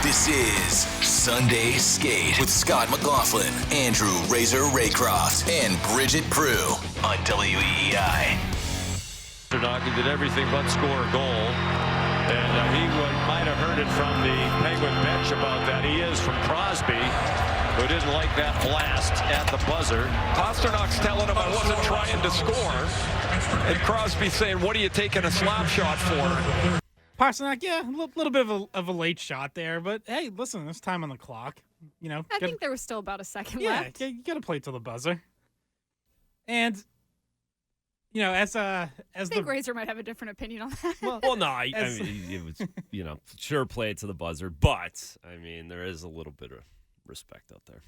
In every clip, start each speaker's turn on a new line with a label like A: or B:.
A: This is Sunday Skate with Scott McLaughlin, Andrew Raycroft, and Bridgette Proulx on WEEI.
B: He did everything but score a goal, and he might have heard it from the Penguin bench about that. He is from Crosby, who didn't like that blast at the buzzer. Pasternak's telling him I wasn't trying to score, and Crosby saying, "What are you taking a slap shot for?"
C: Pasternak, yeah, a little bit of a late shot there, but hey, listen, there's time on the clock.
D: I think there was still about a second
C: yeah,
D: left.
C: Yeah, you got to play till the buzzer. And as
D: I think Razor might have a different opinion on that.
E: Well, no, I mean, it was, sure, play it to the buzzer, but I mean, there is a little bit of respect out there.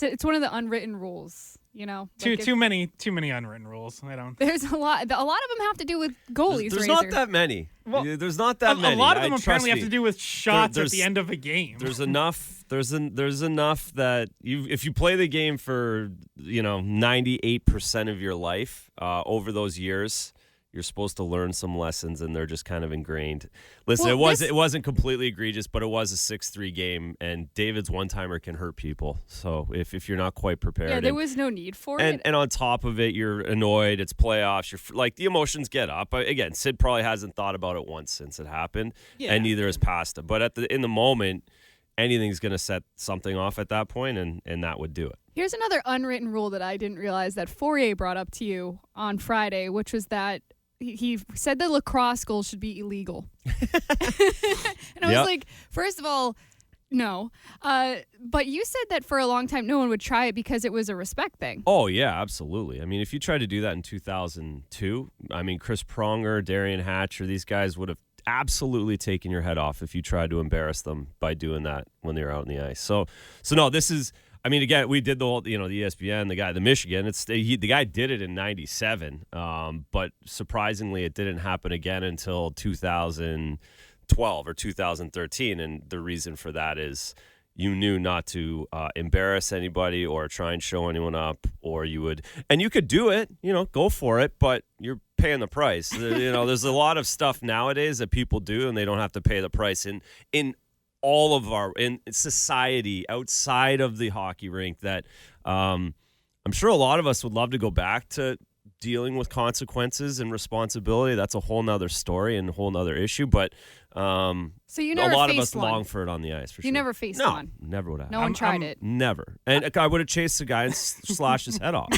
D: It's one of the unwritten rules,
C: Too many unwritten rules. I don't.
D: There's a lot. A lot of them have to do with goalies.
E: There's
D: Razor.
E: not that many. Well, there's not that many.
C: A lot of them apparently have to do with shots at the end of a game.
E: There's enough. There's enough that if you play the game for 98% of your life over those years, you're supposed to learn some lessons, and they're just kind of ingrained. Listen, it wasn't completely egregious, but it was a 6-3 game, and David's one-timer can hurt people. So if you're not quite prepared,
D: yeah, there was no need for it.
E: And on top of it, you're annoyed. It's playoffs. You're like, the emotions get up. Again, Sid probably hasn't thought about it once since it happened, and neither has Pasta. But in the moment, anything's going to set something off at that point, and that would do it.
D: Here's another unwritten rule that I didn't realize that Fourier brought up to you on Friday, which was that he said that lacrosse goals should be illegal. And I was like, first of all, no. But you said that for a long time no one would try it because it was a respect thing.
E: Oh, yeah, absolutely. I mean, if you tried to do that in 2002, I mean, Chris Pronger, Darian Hatcher, these guys would have absolutely taken your head off if you tried to embarrass them by doing that when they were out on the ice. So no, this is... I mean, again, we did the whole, the ESPN, the Michigan. The guy did it in '97, but surprisingly, it didn't happen again until 2012 or 2013. And the reason for that is you knew not to embarrass anybody or try and show anyone up, or you would, and you could do it, go for it, but you're paying the price. There's a lot of stuff nowadays that people do, and they don't have to pay the price. In all of in society outside of the hockey rink, that I'm sure a lot of us would love to go back to dealing with consequences and responsibility. That's a whole nother story and a whole nother issue. But
D: so you never
E: a lot of
D: faced
E: us
D: one.
E: long for it on the ice, for sure.
D: You never faced
E: no,
D: one?
E: Never would have.
D: No one tried it?
E: Never. And I would have chased the guy and slashed his head off.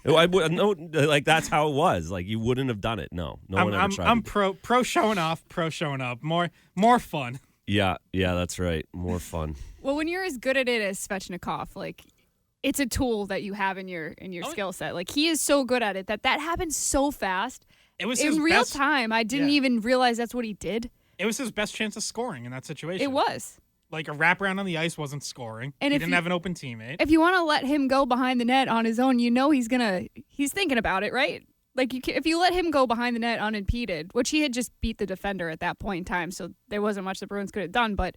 E: That's how it was. Like, you wouldn't have done it. No one ever tried it.
C: I'm pro showing off, more fun.
E: Yeah, that's right. More fun.
D: Well, when you're as good at it as Svechnikov, like, it's a tool that you have in your skill set. Like, he is so good at it that happens so fast.
C: It was
D: in real time. I didn't even realize that's what he did.
C: It was his best chance of scoring in that situation.
D: It was.
C: Like, a wraparound on the ice wasn't scoring.
D: And
C: he didn't have an open teammate.
D: If you want to let him go behind the net on his own, he's thinking about it, right? Like, if you let him go behind the net unimpeded, which he had just beat the defender at that point in time, so there wasn't much the Bruins could have done, but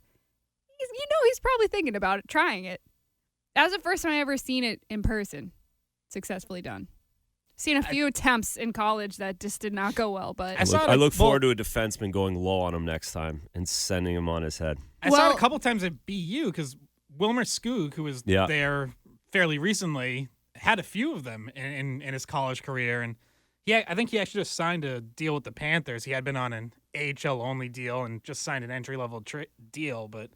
D: he's probably thinking about it, trying it. That was the first time I ever seen it in person, successfully done. Seen a few attempts in college that just did not go well, but
E: I look forward to a defenseman going low on him next time and sending him on his head.
C: I saw it a couple times at BU because Wilmer Skoog, who was there fairly recently, had a few of them in his college career, and I think he actually just signed a deal with the Panthers. He had been on an AHL-only deal and just signed an entry-level deal. But,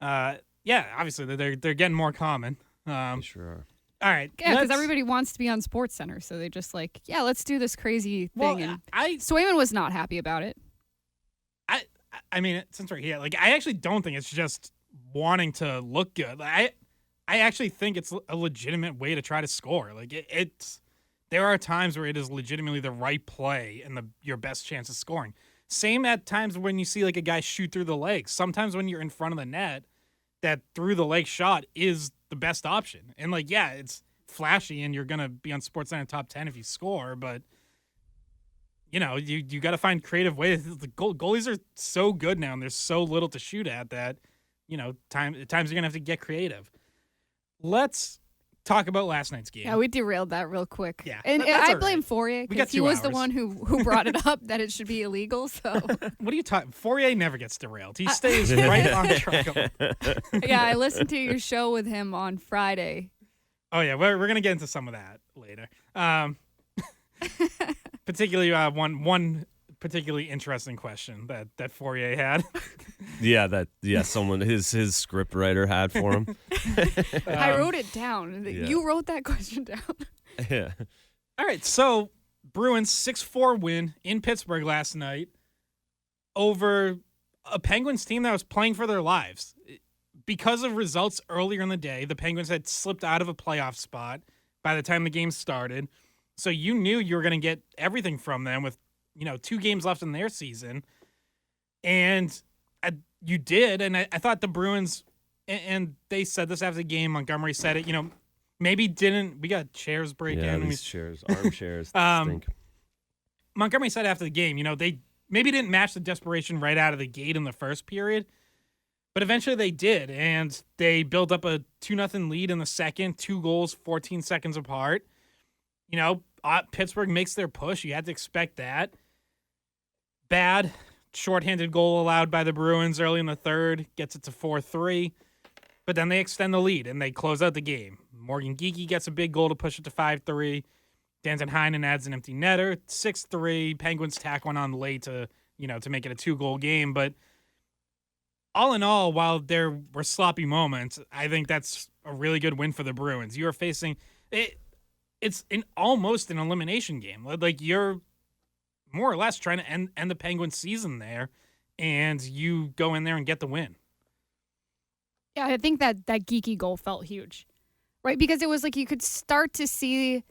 C: obviously they're getting more common.
E: They sure are.
C: All right.
D: Yeah, because everybody wants to be on SportsCenter, so they just let's do this crazy thing. Swayman was not happy about it.
C: I mean, since we're here, I actually don't think it's just wanting to look good. I actually think it's a legitimate way to try to score. It's... There are times where it is legitimately the right play and your best chance of scoring. Same at times when you see a guy shoot through the legs. Sometimes when you're in front of the net, that through the leg shot is the best option. And it's flashy and you're going to be on SportsCenter top 10 if you score, but you got to find creative ways. The goalies are so good now and there's so little to shoot at that, at times you're going to have to get creative. Let's talk about last night's game.
D: Yeah, we derailed that real quick.
C: Yeah,
D: and
C: that's
D: I
C: all
D: blame
C: right.
D: Fourier
C: We got
D: because he
C: 2
D: was the
C: hours.
D: one who brought it up that it should be illegal. So
C: What are you talking? Fourier never gets derailed. He stays right on track.
D: yeah, I listened to your show with him on Friday.
C: Oh yeah, we're gonna get into some of that later. Particularly one particularly interesting question that Fourier had.
E: Someone his script writer had for him.
D: I wrote it down.
E: Yeah.
D: You wrote that question down.
E: Yeah.
C: All right, so Bruins 6-4 win in Pittsburgh last night over a Penguins team that was playing for their lives. Because of results earlier in the day, the Penguins had slipped out of a playoff spot by the time the game started. So you knew you were going to get everything from them with, 2 games left in their season. And you did. And I thought the Bruins, and they said this after the game, Montgomery said it, maybe didn't. We got chairs break in.
E: These chairs, armchairs stink.
C: Montgomery said after the game, they maybe didn't match the desperation right out of the gate in the first period. But eventually they did, and they built up a 2-0 lead in the second, 2 goals, 14 seconds apart. Pittsburgh makes their push. You had to expect that. Bad shorthanded goal allowed by the Bruins early in the third, gets it to 4-3. But then they extend the lead, and they close out the game. Morgan Geekie gets a big goal to push it to 5-3. Danton Heinen adds an empty netter, 6-3. Penguins tack one on late to make it a 2-goal game, but all in all, while there were sloppy moments, I think that's a really good win for the Bruins. You are facing it. It's almost an elimination game. Like you're more or less trying to end the Penguins season there, and you go in there and get the win.
D: Yeah, I think that geeky goal felt huge, right? Because it was like you could start to see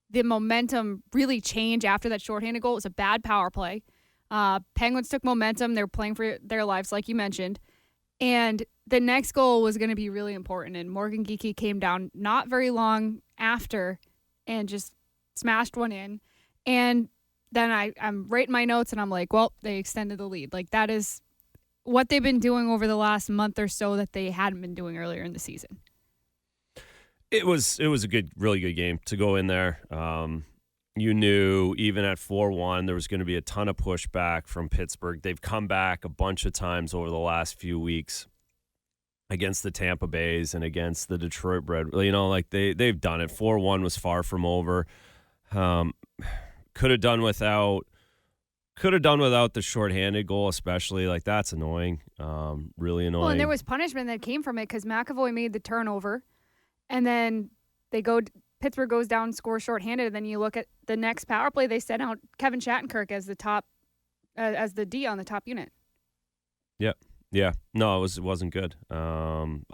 D: the momentum really change after that shorthanded goal. It was a bad power play. Penguins took momentum. They were playing for their lives, like you mentioned. And the next goal was going to be really important. And Morgan Geekie came down not very long after and just smashed one in. And then I'm writing my notes, and I'm like, well, they extended the lead. Like, that is what they've been doing over the last month or so that they hadn't been doing earlier in the season.
E: It was a really good game to go in there. You knew even at 4-1 there was going to be a ton of pushback from Pittsburgh. They've come back a bunch of times over the last few weeks against the Tampa Bays and against the Detroit Red. They've done it. 4-1 was far from over. Could have done without the shorthanded goal, especially. Like, that's annoying. Really annoying.
D: Well, and there was punishment that came from it because McAvoy made the turnover, and then Pittsburgh goes down, scores shorthanded, and then you look at the next power play. They sent out Kevin Shattenkirk as the top, as the D on the top unit.
E: Yeah. No, it wasn't good. I'm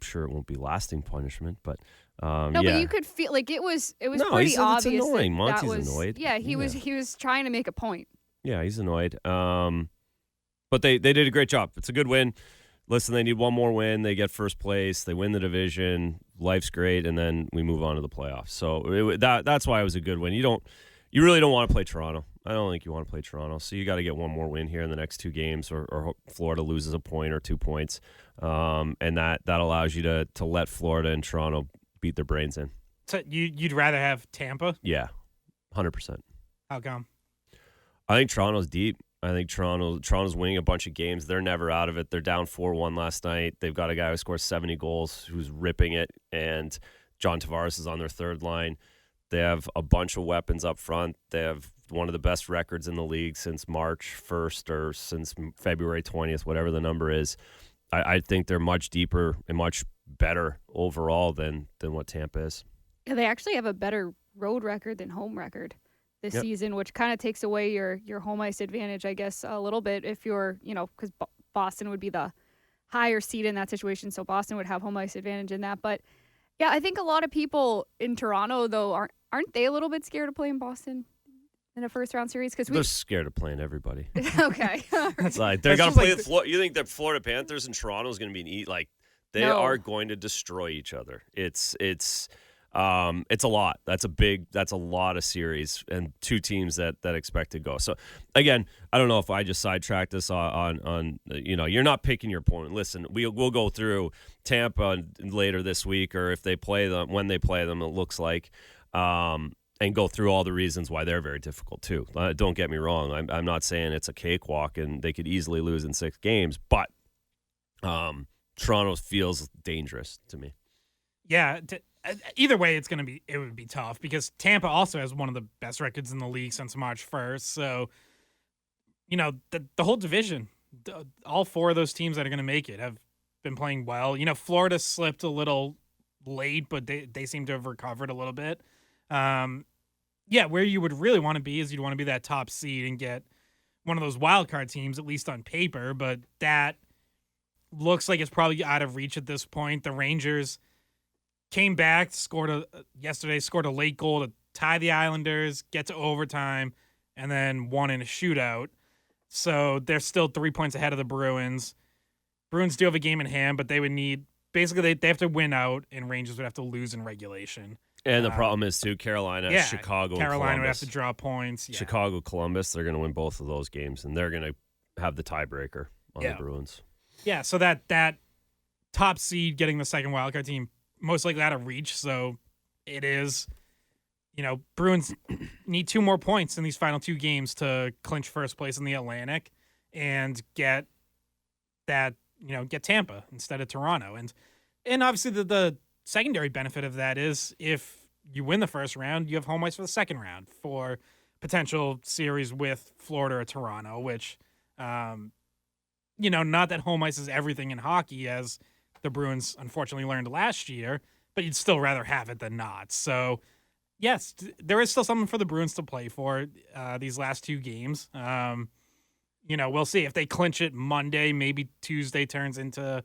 E: sure it won't be lasting punishment, but
D: but you could feel like it was pretty obvious.
E: It's annoying.
D: That
E: Monty's annoyed.
D: Yeah, he was trying to make a point.
E: Yeah, he's annoyed. But they did a great job. It's a good win. Listen, they need one more win. They get first place. They win the division. Life's great, and then we move on to the playoffs. So that's why it was a good win. You really don't want to play Toronto. I don't think you want to play Toronto. So you got to get one more win here in the next 2 games, or Florida loses a point or 2 points, and that allows you to let Florida and Toronto beat their brains in.
C: So you'd rather have Tampa?
E: Yeah, 100%.
C: How come?
E: I think Toronto's deep. I think Toronto's winning a bunch of games. They're never out of it. They're down 4-1 last night. They've got a guy who scores 70 goals who's ripping it, and John Tavares is on their third line. They have a bunch of weapons up front. They have one of the best records in the league since March 1st or since February 20th, whatever the number is. I think they're much deeper and much better overall than what Tampa is.
D: Yeah, they actually have a better road record than home record this season, which kind of takes away your home ice advantage, I guess, a little bit if you're, because Boston would be the higher seed in that situation, so Boston would have home ice advantage in that. But, yeah, I think a lot of people in Toronto, though, aren't they a little bit scared of playing Boston in a first-round series? Because
E: they're scared of playing everybody.
D: Okay.
E: It's like they're going to play with Florida. You think the Florida Panthers and Toronto is going to be they are going to destroy each other. It's It's a lot. That's a lot of series and two teams that expect to go. So again, I don't know if I just sidetracked this on you're not picking your opponent. Listen, we'll go through Tampa later this week, or if they play them, when they play them, it looks like, and go through all the reasons why they're very difficult too. Don't get me wrong. I'm not saying it's a cakewalk and they could easily lose in 6 games, but Toronto feels dangerous to me.
C: Yeah. Either way, it would be tough because Tampa also has one of the best records in the league since March 1st. So, the whole division, all 4 of those teams that are going to make it have been playing well. Florida slipped a little late, but they seem to have recovered a little bit. Where you would really want to be is you'd want to be that top seed and get one of those wild card teams, at least on paper, but that looks like it's probably out of reach at this point. The Rangers came back, scored a late goal to tie the Islanders, get to overtime, and then won in a shootout. So they're still 3 points ahead of the Bruins. Bruins do have a game in hand, but they would need basically they have to win out, and Rangers would have to lose in regulation.
E: And the problem is too, Carolina, Chicago,
C: Carolina
E: and
C: would have to draw points. Yeah.
E: Chicago, Columbus, they're going to win both of those games, and they're going to have the tiebreaker on the Bruins.
C: Yeah, so that top seed getting the second wildcard team most likely out of reach. So it is, Bruins need 2 more points in these final 2 games to clinch first place in the Atlantic and get Tampa instead of Toronto. And obviously the secondary benefit of that is if you win the first round, you have home ice for the second round for potential series with Florida or Toronto, which, not that home ice is everything in hockey, as the Bruins unfortunately learned last year, but you'd still rather have it than not. So, yes, there is still something for the Bruins to play for these last 2 games. We'll see if they clinch it Monday. Maybe Tuesday turns into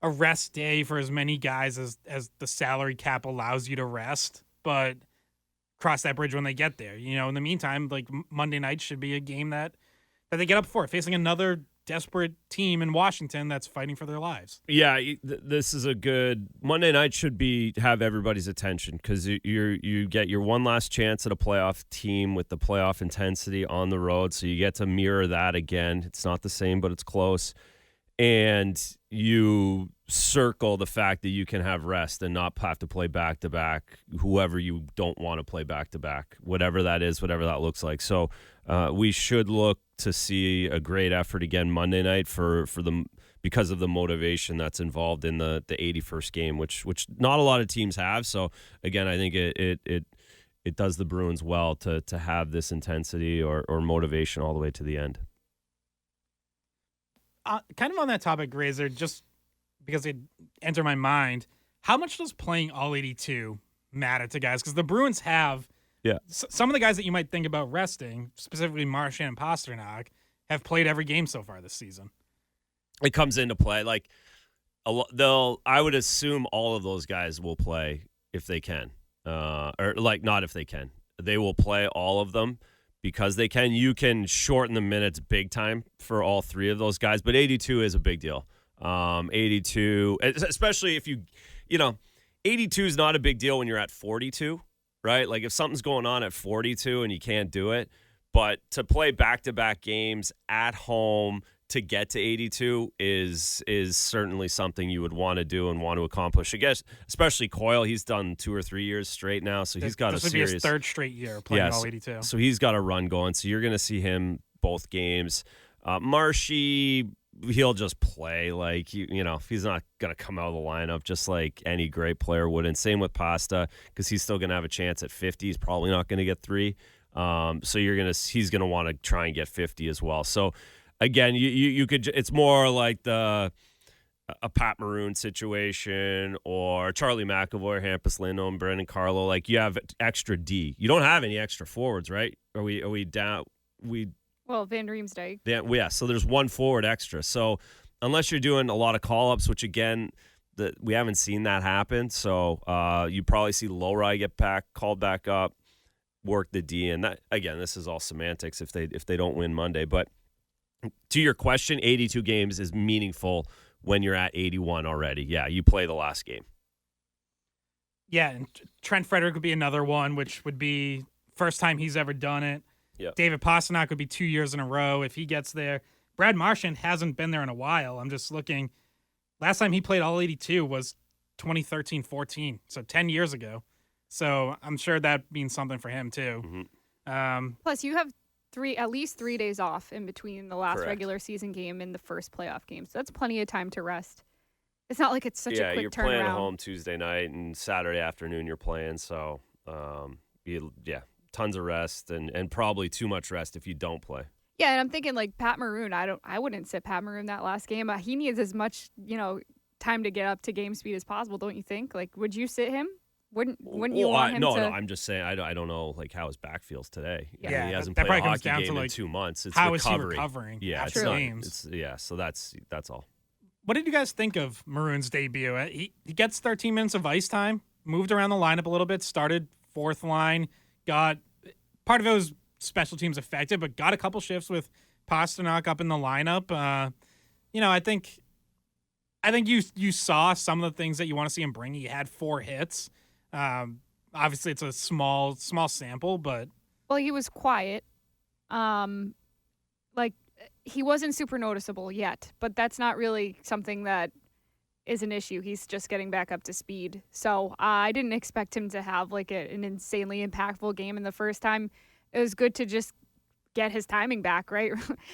C: a rest day for as many guys as the salary cap allows you to rest, but cross that bridge when they get there. In the meantime, like Monday night should be a game that they get up for, facing another desperate team in Washington that's fighting for their lives.
E: Yeah, this is a good Monday night. Should have everybody's attention because you get your one last chance at a playoff team with the playoff intensity on the road, so you get to mirror that again. It's not the same, but it's close. And you circle the fact that you can have rest and not have to play back-to-back whoever you don't want to play back-to-back, whatever that is, whatever that looks like. So we should look to see a great effort again Monday night because of the motivation that's involved in the 81st game, which not a lot of teams have. So, again, I think it does the Bruins well to have this intensity or motivation all the way to the end.
C: Kind of on that topic, Razor, just because it entered my mind, how much does playing all 82 matter to guys? Because the Bruins have some of the guys that you might think about resting, specifically Marchand and Pasternak, have played every game so far this season.
E: It comes into play. Like I would assume all of those guys will play if they can, or like not if they can. They will play all of them. Because they can, you can shorten the minutes big time for all 3 of those guys. But 82 is a big deal. 82, especially if 82 is not a big deal when you're at 42, right? Like if something's going on at 42 and you can't do it, but to play back-to-back games at home to get to 82 is certainly something you would want to do and want to accomplish. I guess, especially Coyle, he's done 2 or 3 years straight now, so he's got a serious. This would be
C: his 3rd straight year playing all 82.
E: So he's got a run going. So you're going to see him both games. Marshy, he'll just play like he's not going to come out of the lineup just like any great player would. And same with Pasta because he's still going to have a chance at 50. He's probably not going to get 3. So he's going to want to try and get 50 as well. So. Again, you could. It's more like a Pat Maroon situation or Charlie McAvoy, Hampus Lindholm, Brendan Carlo. Like you have extra D. You don't have any extra forwards, right? Are we down?
D: Well, Van Riemsdyk.
E: Yeah. So there's 1 forward extra. So unless you're doing a lot of call-ups, which again, we haven't seen that happen. So you probably see Lohrei get called back up, work the D, and that again, this is all semantics if they don't win Monday, but. To your question, 82 games is meaningful when you're at 81 already. Yeah, you play the last game.
C: Yeah, and Trent Frederick would be another one, which would be first time he's ever done it.
E: Yep.
C: David Pastrnak would be 2 years in a row if he gets there. Brad Marchand hasn't been there in a while. I'm just looking. Last time he played all 82 was 2013-14, so 10 years ago. So I'm sure that means something for him too.
E: Mm-hmm.
D: Plus, you have at least 3 days off in between the last
E: Correct.
D: regular season game and the first playoff game. So that's plenty of time to rest. It's not like it's such a
E: Yeah,
D: quick
E: you're
D: turnaround.
E: playing at home Tuesday night and Saturday afternoon you're playing. So, tons of rest and probably too much rest if you don't play.
D: Yeah, and I'm thinking like Pat Maroon. I wouldn't sit Pat Maroon that last game. He needs as much, time to get up to game speed as possible, don't you think? Like, would you sit him? Wouldn't you want him to?
E: No, I'm just saying I don't know like how his back feels today.
C: Yeah,
E: I mean, he hasn't
C: that
E: played a
C: probably comes
E: hockey
C: down
E: game
C: to,
E: in
C: like,
E: 2 months. It's
C: how
E: recovery.
C: is he recovering
E: Yeah,
C: after
E: it's not,
C: games?
E: so that's all.
C: What did you guys think of Maroon's debut? He gets 13 minutes of ice time, moved around the lineup a little bit, started fourth line, got part of it was special teams affected, but got a couple shifts with Pastrnak up in the lineup. I think you saw some of the things that you want to see him bring. He had 4 hits. Obviously, it's a small sample, but
D: Well, he was quiet. He wasn't super noticeable yet, but that's not really something that is an issue. He's just getting back up to speed. So I didn't expect him to have an insanely impactful game in the first time. It was good to just get his timing back, right?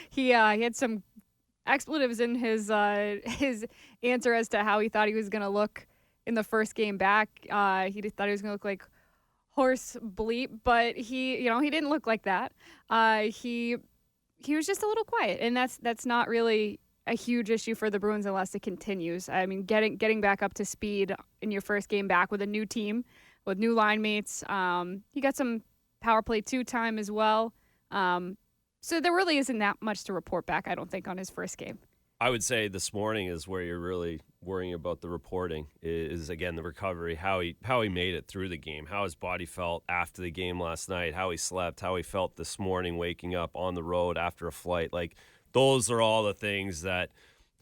D: He had some expletives in his answer as to how he thought he was going to look in the first game back. He thought he was going to look like horse bleep, but he didn't look like that. He was just a little quiet, and that's not really a huge issue for the Bruins unless it continues. I mean, getting back up to speed in your first game back with a new team, with new line mates. You got some power play 2 time as well. So there really isn't that much to report back, I don't think, on his first game.
E: I would say this morning is where you're really worrying about the reporting is again the recovery, how he made it through the game, how his body felt after the game last night, how he slept, how he felt this morning waking up on the road after a flight. Like those are all the things that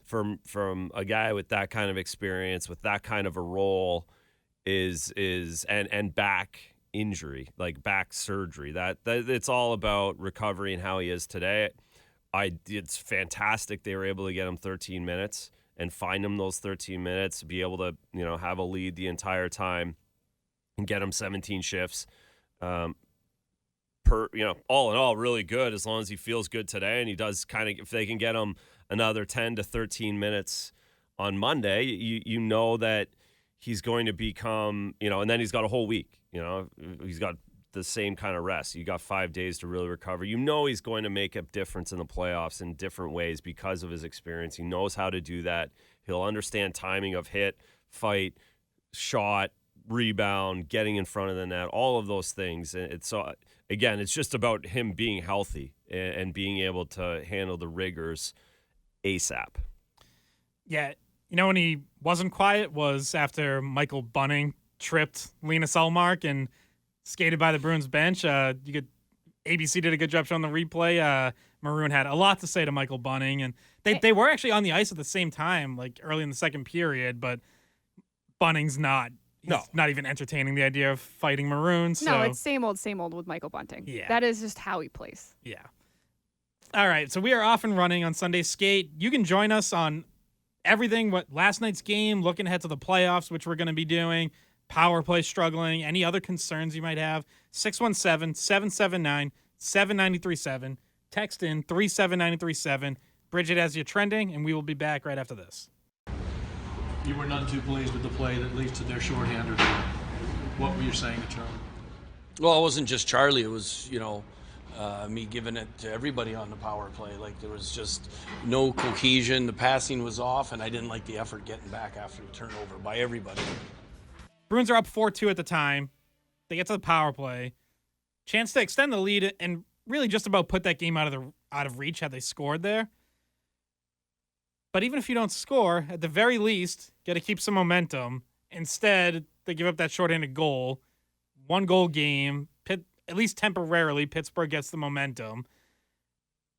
E: from a guy with that kind of experience, with that kind of a role is and back injury, like back surgery. That it's all about recovery and how he is today. It's fantastic they were able to get him 13 minutes and find him those 13 minutes, be able to, have a lead the entire time and get him 17 shifts. All in all, really good as long as he feels good today. And he does if they can get him another 10 to 13 minutes on Monday, you know that he's going to become, and then he's got a whole week, he's got the same kind of rest. You got 5 days to really recover. He's going to make a difference in the playoffs in different ways because of his experience. He knows how to do that. He'll understand timing of hit, fight, shot, rebound, getting in front of the net, all of those things. And it's just about him being healthy and being able to handle the rigors ASAP.
C: yeah, when he wasn't quiet was after Michael Bunting tripped Linus Ullmark and skated by the Bruins bench. ABC did a good job showing the replay. Maroon had a lot to say to Michael Bunting, and they were actually on the ice at the same time, like early in the second period. But Bunting's not even entertaining the idea of fighting Maroon. So.
D: No, it's same old with Michael Bunting.
C: Yeah,
D: that is just how he plays.
C: Yeah. All right, so we are off and running on Sunday Skate. You can join us on everything. What last night's game, looking ahead to the playoffs, which we're going to be doing. Power play struggling, any other concerns you might have, 617-779-7937. Text in 37937. Bridgette has you trending, and we will be back right after this.
F: You were none too pleased with the play that leads to their shorthander. What were you saying to Charlie?
G: Well, it wasn't just Charlie. It was, me giving it to everybody on the power play. Like there was just no cohesion. The passing was off, and I didn't like the effort getting back after the turnover by everybody.
C: Bruins are up 4-2 at the time. They get to the power play. Chance to extend the lead and really just about put that game out of reach had they scored there. But even if you don't score, at the very least, got to keep some momentum. Instead, they give up that shorthanded goal. 1-goal game. At least temporarily, Pittsburgh gets the momentum.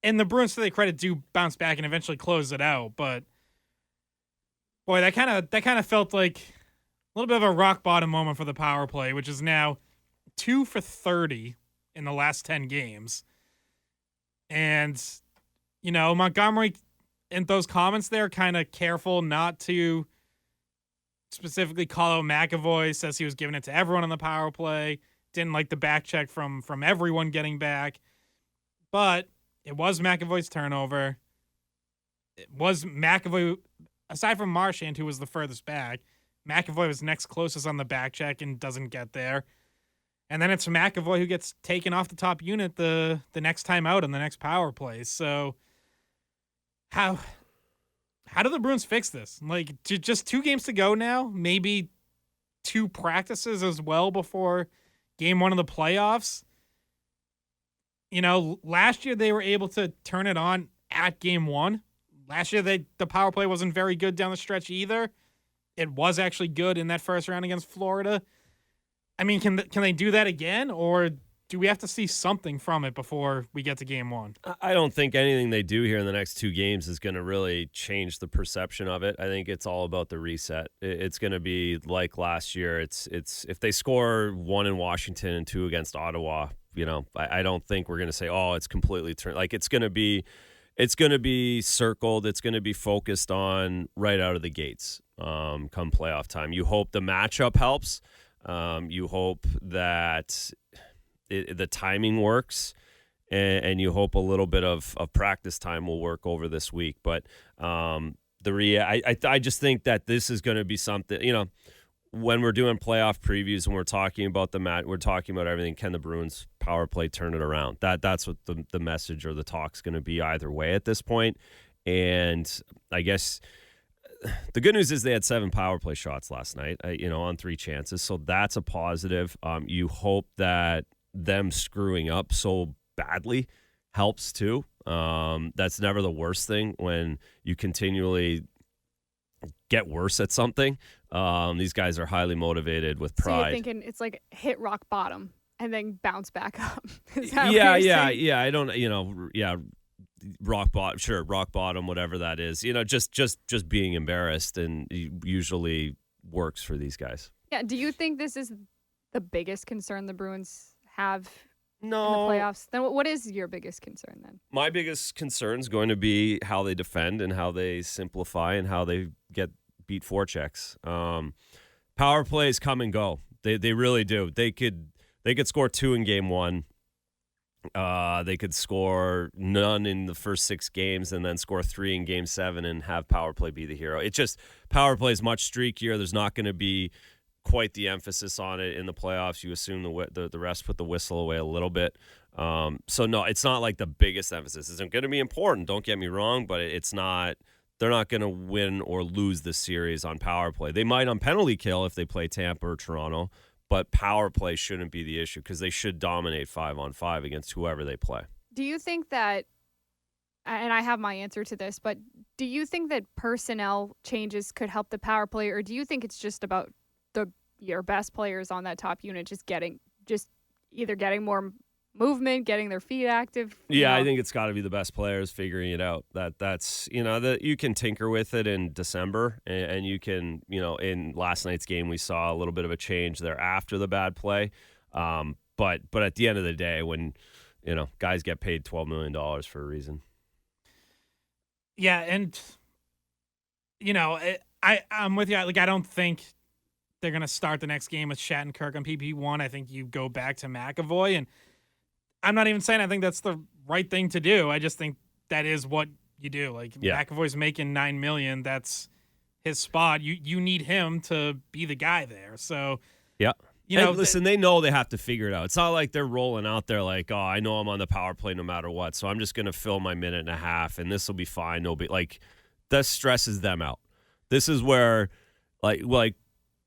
C: And the Bruins, to their credit, do bounce back and eventually close it out. But boy, that kind of felt like little bit of a rock bottom moment for the power play, which is now 2 for 30 in the last 10 games. And, Montgomery in those comments there, kind of careful not to specifically call out McAvoy, says he was giving it to everyone on the power play, didn't like the back check from everyone getting back. But it was McAvoy's turnover. It was McAvoy, aside from Marchand, who was the furthest back, McAvoy was next closest on the back check and doesn't get there. And then it's McAvoy who gets taken off the top unit the next time out on the next power play. So how do the Bruins fix this? Like, just 2 games to go now, maybe 2 practices as well before game 1 of the playoffs. Last year they were able to turn it on at game 1. Last year the power play wasn't very good down the stretch either. It was actually good in that first round against Florida. I mean, can they do that again, or do we have to see something from it before we get to game 1?
E: I don't think anything they do here in the next 2 games is going to really change the perception of it. I think it's all about the reset. It's going to be like last year. It's if they score 1 in Washington and 2 against Ottawa, I don't think we're going to say, oh, it's completely turned. Like, it's going to be circled. It's going to be focused on right out of the gates come playoff time. You hope the matchup helps. You hope that the timing works, and you hope a little bit of practice time will work over this week. But I just think that this is going to be something, when we're doing playoff previews and we're talking about we're talking about everything. Can the Bruins power play turn it around? That's what the message or the talk's going to be either way at this point. And I guess the good news is they had 7 power play shots last night, on 3 chances. So that's a positive. You hope that them screwing up so badly helps too. That's never the worst thing when you continually get worse at something. These guys are highly motivated with pride.
D: So you're thinking it's like hit rock bottom and then bounce back up.
E: Yeah. Rock bottom, whatever that is. Just being embarrassed, and usually works for these guys.
D: Yeah. Do you think this is the biggest concern the Bruins have in the
E: No.
D: playoffs? Then what is your biggest concern then?
E: My biggest concern is going to be how they defend and how they simplify and how they get beat forechecks. Power plays come and go. They really do. They could score 2 in game 1. They could score none in the first 6 games and then score 3 in game 7 and have power play be the hero. It's just power play is much streakier. There's not going to be quite the emphasis on it in the playoffs. You assume the rest put the whistle away a little bit. So no, it's not like the biggest emphasis. It's going to be important. Don't get me wrong, but it's not. They're not going to win or lose the series on power play. They might on penalty kill if they play Tampa or Toronto, but power play shouldn't be the issue because they should dominate 5-on-5 against whoever they play.
D: Do you think that, and I have my answer to this, but do you think that personnel changes could help the power play, or do you think it's just about your best players on that top unit just either getting more movement, getting their feet active?
E: Yeah, I think it's got to be the best players figuring it out. That's that you can tinker with it in December, and you can in last night's game we saw a little bit of a change there after the bad play. But at the end of the day, when guys get paid $12 million for a reason.
C: Yeah, and I'm with you. Like, I don't think they're gonna start the next game with Shattenkirk on PP1. I think you go back to McAvoy, and I'm not even saying I think that's the right thing to do. I just think that is what you do. Like, McAvoy's making $9 million. That's his spot. You need him to be the guy there. So
E: yeah. Listen, they know they have to figure it out. It's not like they're rolling out there like, oh, I know I'm on the power play no matter what, so I'm just going to fill my minute and a half, and this will be fine. That stresses them out. This is where, like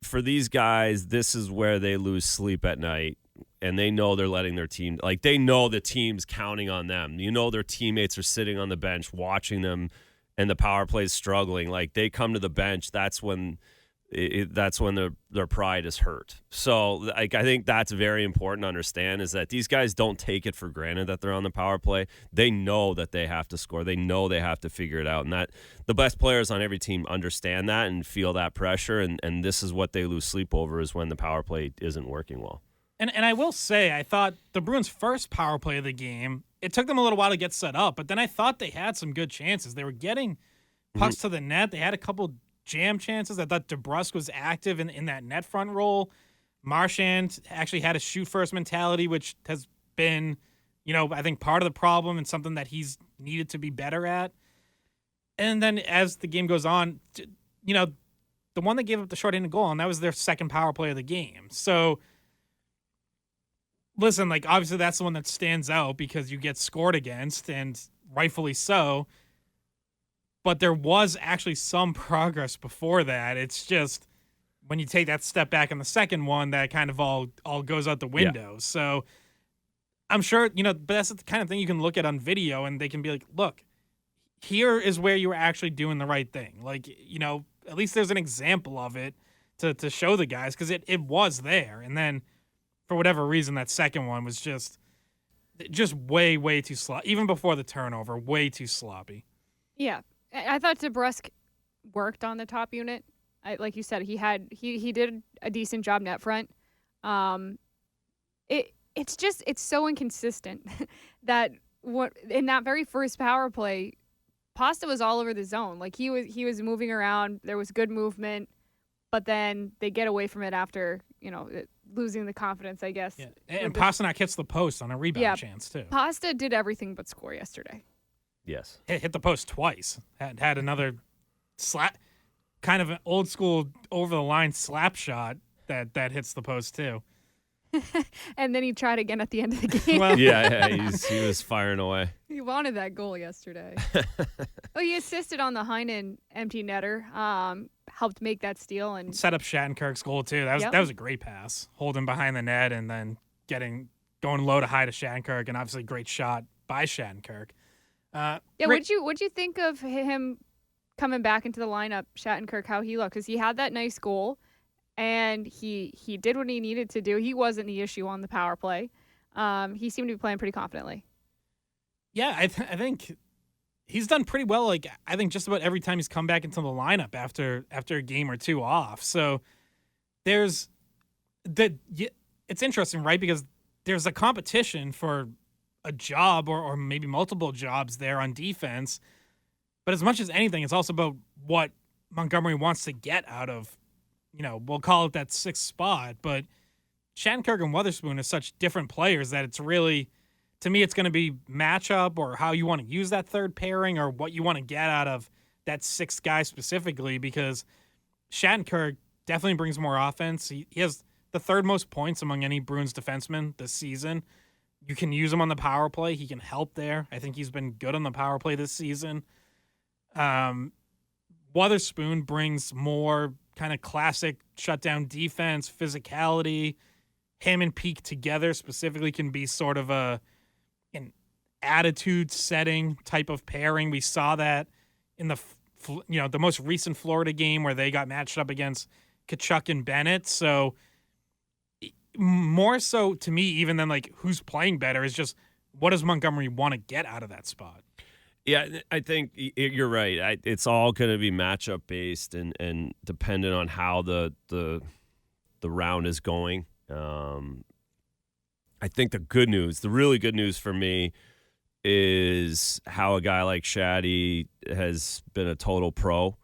E: for these guys, this is where they lose sleep at night, and they know they're letting their team, they know the team's counting on them. Their teammates are sitting on the bench watching them, and the power play is struggling. They come to the bench, that's when that's when their pride is hurt. So like, I think that's very important to understand, is that these guys don't take it for granted that they're on the power play. They know that they have to score. They know they have to figure it out. And that the best players on every team understand that and feel that pressure. And this is what they lose sleep over, is when the power play isn't working well.
C: And I will say, I thought the Bruins' first power play of the game, it took them a little while to get set up, but then I thought they had some good chances. They were getting pucks to the net. They had a couple jam chances. I thought DeBrusk was active in that net front role. Marchand actually had a shoot-first mentality, which has been, I think part of the problem and something that he's needed to be better at. And then as the game goes on, the one that gave up the shorthanded goal, and that was their second power play of the game. So, listen, like, obviously that's the one that stands out because you get scored against, and rightfully so. But there was actually some progress before that. It's just when you take that step back in the second one, that kind of all goes out the window. Yeah. So I'm sure, but that's the kind of thing you can look at on video, and they can be like, look, here is where you were actually doing the right thing. Like, at least there's an example of it to show the guys, because it was there. And then for whatever reason, that second one was just way, way too sloppy. Even before the turnover, way too sloppy.
D: Yeah. I thought DeBrusk worked on the top unit. Like you said, he did a decent job net front. It's so inconsistent that in that very first power play, Pasta was all over the zone. Like he was moving around. There was good movement, but then they get away from it after losing the confidence, I guess.
C: Yeah. And Pasternak hits the post on a rebound chance too.
D: Pasta did everything but score yesterday.
E: Yes.
C: Hit the post twice. Had another slap, kind of an old school over the line slap shot that hits the post too.
D: And then he tried again at the end of the game.
E: Well, yeah, he was firing away.
D: He wanted that goal yesterday. He assisted on the Heinen empty netter. Helped make that steal and
C: set up Shattenkirk's goal too. That was a great pass, holding behind the net and then going low to high to Shattenkirk, and obviously great shot by Shattenkirk.
D: What'd you think of him coming back into the lineup, Shattenkirk, how he looked? Because he had that nice goal, and he did what he needed to do. He wasn't the issue on the power play. He seemed to be playing pretty confidently.
C: Yeah, I think he's done pretty well. Like, I think just about every time he's come back into the lineup after a game or two off. So it's interesting, right? Because there's a competition for a job or maybe multiple jobs there on defense. But as much as anything, it's also about what Montgomery wants to get out of, we'll call it that sixth spot. But Shattenkirk and Wotherspoon are such different players that it's really, to me, it's going to be matchup or how you want to use that third pairing or what you want to get out of that sixth guy specifically, because Shattenkirk definitely brings more offense. He has the third most points among any Bruins defenseman this season. You can use him on the power play. He can help there. I think he's been good on the power play this season. Wotherspoon brings more kind of classic shutdown defense, physicality. Him and Peak together specifically can be sort of an attitude-setting type of pairing. We saw that in the most recent Florida game where they got matched up against Tkachuk and Bennett. So more so to me, even than like who's playing better, is just what does Montgomery want to get out of that spot?
E: Yeah, I think you're right. It's all going to be matchup based and dependent on how the round is going. I think the really good news for me is how a guy like Shaddy has been a total pro.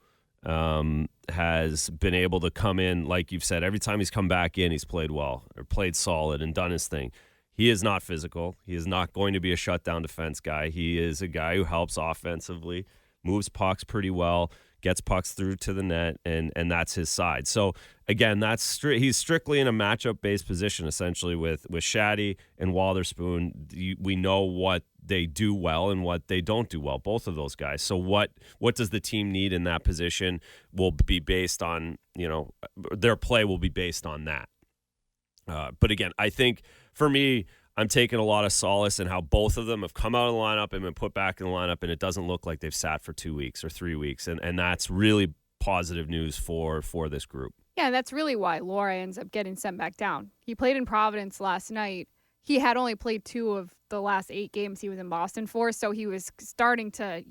E: Has been able to come in, like you've said, every time he's come back in, he's played well or played solid and done his thing. He is not physical. He is not going to be a shutdown defense guy. He is a guy who helps offensively, moves pucks pretty well, gets pucks through to the net, and that's his side. So, again, he's strictly in a matchup-based position, essentially, with Shaddy and Wotherspoon. We know what they do well and what they don't do well, both of those guys. So what does the team need in that position will be based on, their play will be based on that. But again, I think for me, I'm taking a lot of solace in how both of them have come out of the lineup and been put back in the lineup, and it doesn't look like they've sat for 2 weeks or 3 weeks. And that's really positive news for this group.
D: Yeah, and that's really why Lohrei ends up getting sent back down. He played in Providence last night. He had only played 2 of the last 8 games he was in Boston for, so he was starting to,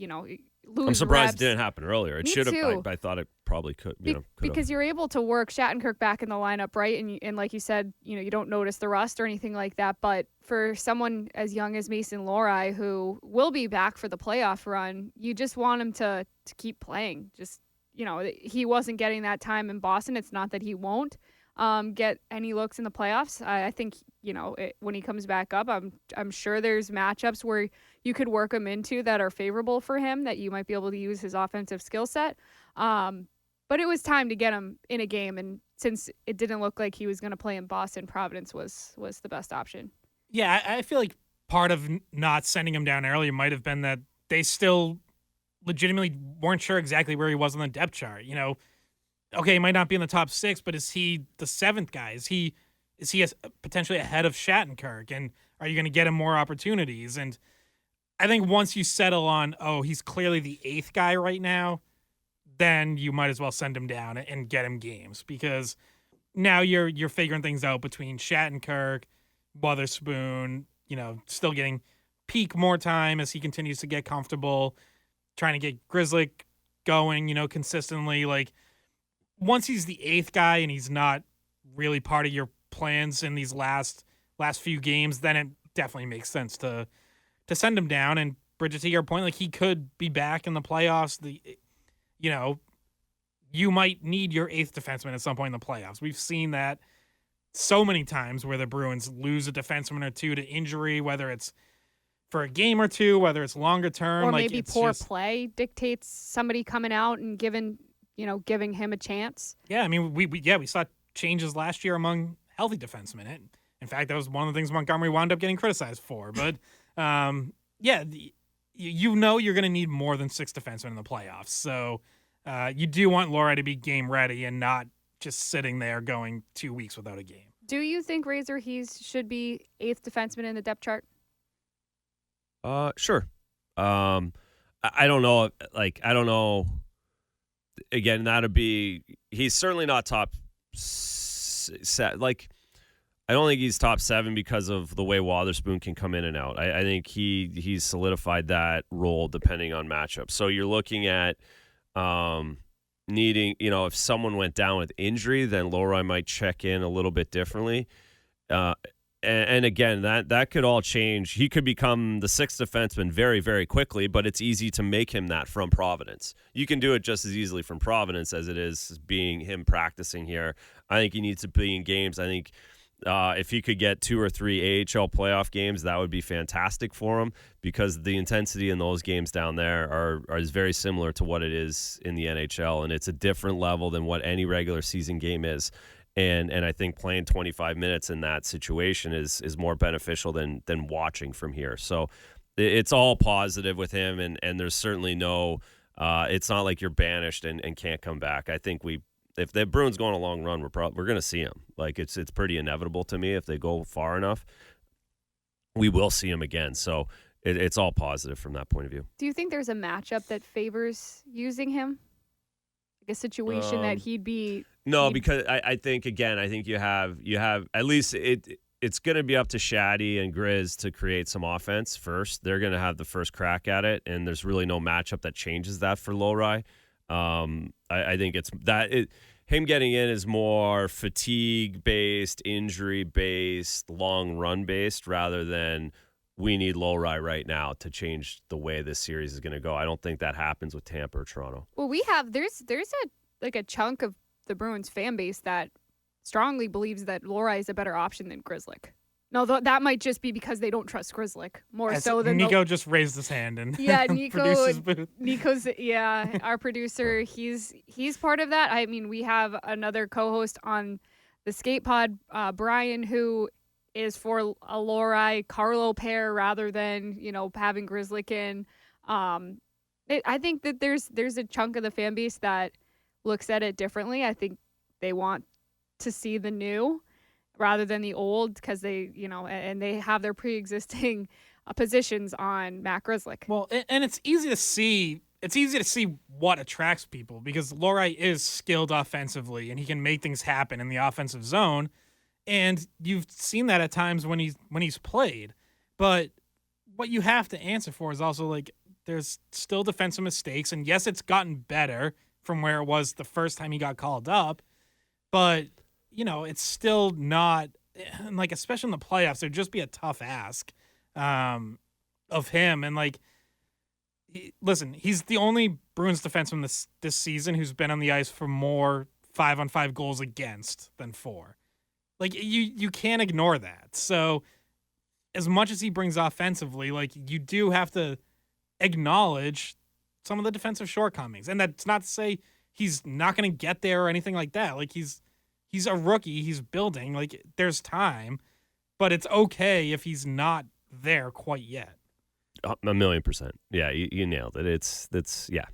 D: lose
E: I'm surprised
D: reps.
E: it didn't happen earlier. It
D: Me
E: should have.
D: too.
E: I thought it probably could.
D: Because you're able to work Shattenkirk back in the lineup, right? And like you said, you don't notice the rust or anything like that. But for someone as young as Mason Lohrei, who will be back for the playoff run, you just want him to keep playing. Just he wasn't getting that time in Boston. It's not that he won't get any looks in the playoffs. I think when he comes back up, I'm sure there's matchups where you could work him into that are favorable for him, that you might be able to use his offensive skill set. But it was time to get him in a game, and since it didn't look like he was going to play in Boston, Providence was the best option.
C: Yeah, I feel like part of not sending him down earlier might have been that they still legitimately weren't sure exactly where he was on the depth chart. Okay, he might not be in the top 6, but is he the 7th guy? Is he potentially ahead of Shattenkirk? And are you going to get him more opportunities? And I think once you settle on, he's clearly the 8th guy right now, then you might as well send him down and get him games, because now you're figuring things out between Shattenkirk, Wotherspoon, still getting Peak more time as he continues to get comfortable, trying to get Grzelcyk going, consistently. Like, once he's the 8th guy and he's not really part of your plans in these last few games, then it definitely makes sense to send him down. And Bridgette, to your point, like, he could be back in the playoffs. You might need your 8th defenseman at some point in the playoffs. We've seen that so many times where the Bruins lose a defenseman or two to injury, whether it's for a game or two, whether it's longer term.
D: Or maybe poor play dictates somebody coming out and giving him a chance.
C: Yeah, I mean, we saw changes last year among healthy defensemen. In fact, that was one of the things Montgomery wound up getting criticized for. But, you're going to need more than 6 defensemen in the playoffs. So you do want Lohrei to be game ready and not just sitting there going 2 weeks without a game.
D: Do you think Razor should be 8th defenseman in the depth chart?
E: Sure. I don't know. I don't know. Again, he's certainly not top set. I don't think he's top 7 because of the way Wotherspoon can come in and out. I think he's solidified that role depending on matchup. So you're looking at needing, if someone went down with injury, then Lohrei might check in a little bit differently. And again, that could all change. He could become the 6th defenseman very, very quickly, but it's easy to make him that from Providence. You can do it just as easily from Providence as it is being him practicing here. I think he needs to be in games. I think if he could get 2 or 3 AHL playoff games, that would be fantastic for him, because the intensity in those games down there is very similar to what it is in the NHL, and it's a different level than what any regular season game is. And I think playing 25 minutes in that situation is more beneficial than watching from here. So it's all positive with him, and there's certainly no it's not like you're banished and can't come back. I think if the Bruins go on a long run, we're going to see him. Like, it's pretty inevitable to me. If they go far enough, we will see him again. So it's all positive from that point of view.
D: Do you think there's a matchup that favors using him? Like a situation that he'd be...
E: No, because I think you have at least it's going to be up to Shaddy and Grizz to create some offense first. They're going to have the first crack at it, and there's really no matchup that changes that for Lohrei. I think him getting in is more fatigue-based, injury-based, long-run-based, rather than we need Lohrei right now to change the way this series is going to go. I don't think that happens with Tampa or Toronto.
D: Well, there's a chunk of the Bruins fan base that strongly believes that Lohrei is a better option than Grzelcyk. No, that might just be because they don't trust Grzelcyk more so than
C: Nico just raised his hand and
D: Nico's our producer. He's part of that. I mean, we have another co-host on the Skate Pod, Brian, who is for a Lohrei Carlo pair rather than having Grzelcyk in. I think that there's a chunk of the fan base that looks at it differently. I think they want to see the new rather than the old, because they, and they have their pre-existing positions on Matt Grzelcyk.
C: Well, and it's easy to see it's easy to see what attracts people because Lohrei is skilled offensively and he can make things happen in the offensive zone. And you've seen that at times when he's played. But what you have to answer for is also like there's still defensive mistakes. And yes, it's gotten better from where it was the first time he got called up. But, it's still not, like, especially in the playoffs, there'd just be a tough ask of him. And, like, listen, he's the only Bruins defenseman this season who's been on the ice for more 5-on-5 goals against than 4. Like, you can't ignore that. So, as much as he brings offensively, like, you do have to acknowledge some of the defensive shortcomings. And that's not to say he's not going to get there or anything like that. Like, he's a rookie. He's building. Like, there's time. But it's okay if he's not there quite yet.
E: 1,000,000%. Yeah, you nailed it. Yeah.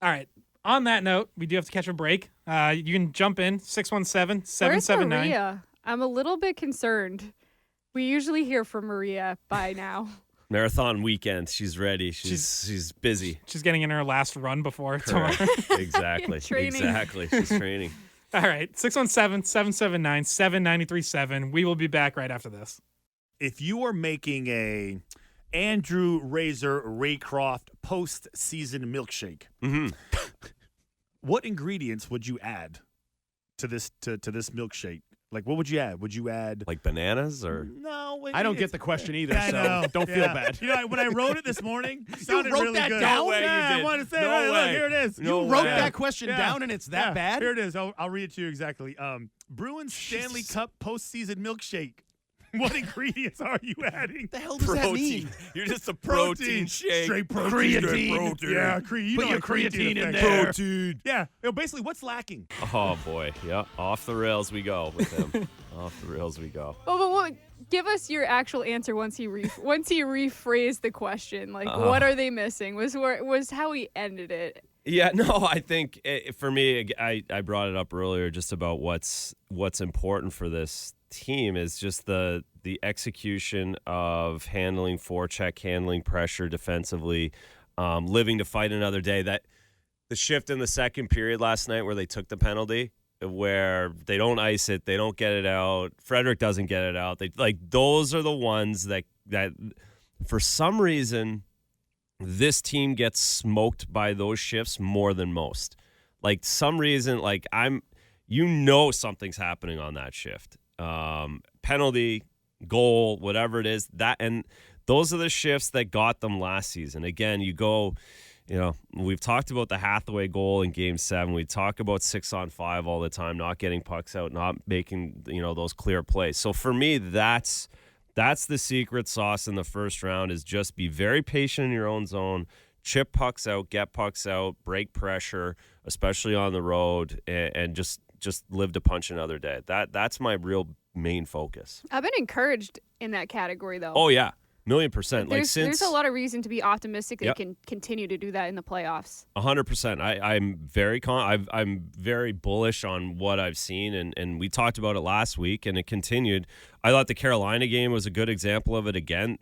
C: All right. On that note, we do have to catch a break. You can jump in, 617-779.
D: Where's Maria? I'm a little bit concerned. We usually hear from Maria by now.
E: Marathon weekend. She's ready. She's busy.
C: She's getting in her last run before tomorrow.
E: Exactly. Exactly. She's training.
C: All right. 617-779-7937. We will be back right after this.
H: If you are making a Andrew Raycroft postseason milkshake, what ingredients would you add to this milkshake? Like, what would you add? Would you add
E: like bananas or?
H: No,
I: I don't get the question either,
H: I know.
I: so don't feel bad.
H: When I wrote it this morning, it sounded
I: wrote
H: really
I: that
H: good.
I: down?
H: No way,
I: Yeah,
H: you did.
I: I wanted to say,
H: no
I: right,
H: way.
I: look,
H: Here it is.
I: You wrote that question down, and it's that bad?
H: Here it is. I'll read it to you exactly. Bruins Stanley Cup postseason milkshake. What ingredients are you adding?
I: The hell does that mean?
E: You're just a protein shake.
H: Straight protein.
I: Creatine.
H: Yeah,
I: Put your creatine in
H: effect.
I: there.
E: Protein.
H: Yeah. Basically, what's lacking?
E: Oh boy, yeah. Off the rails we go with him. Off the rails we go.
D: Well, give us your actual answer once he rephrased the question. Like, what are they missing? Was how he ended it.
E: Yeah, no, I think for me, I brought it up earlier just about what's important for this team is just the execution of handling forecheck, handling pressure defensively, living to fight another day. That the shift in the second period last night where they took the penalty, where they don't ice it, they don't get it out. Frederick doesn't get it out. Those are the ones that for some reason this team gets smoked by those shifts more than most. Like some reason, something's happening on that shift. Penalty, goal, whatever it is, and those are the shifts that got them last season. Again, we've talked about the Hathaway goal in Game 7. We talk about 6-on-5 all the time, not getting pucks out, not making those clear plays. So for me, that's the secret sauce in the first round is just be very patient in your own zone, chip pucks out, get pucks out, break pressure, especially on the road, and just live to punch another day. That's my real main focus.
D: I've been encouraged in that category, though.
E: Oh, yeah. 1,000,000%.
D: There's a lot of reason to be optimistic that you can continue to do that in the playoffs.
E: 100%. I'm very bullish on what I've seen, and we talked about it last week, and it continued. I thought the Carolina game was a good example of it again.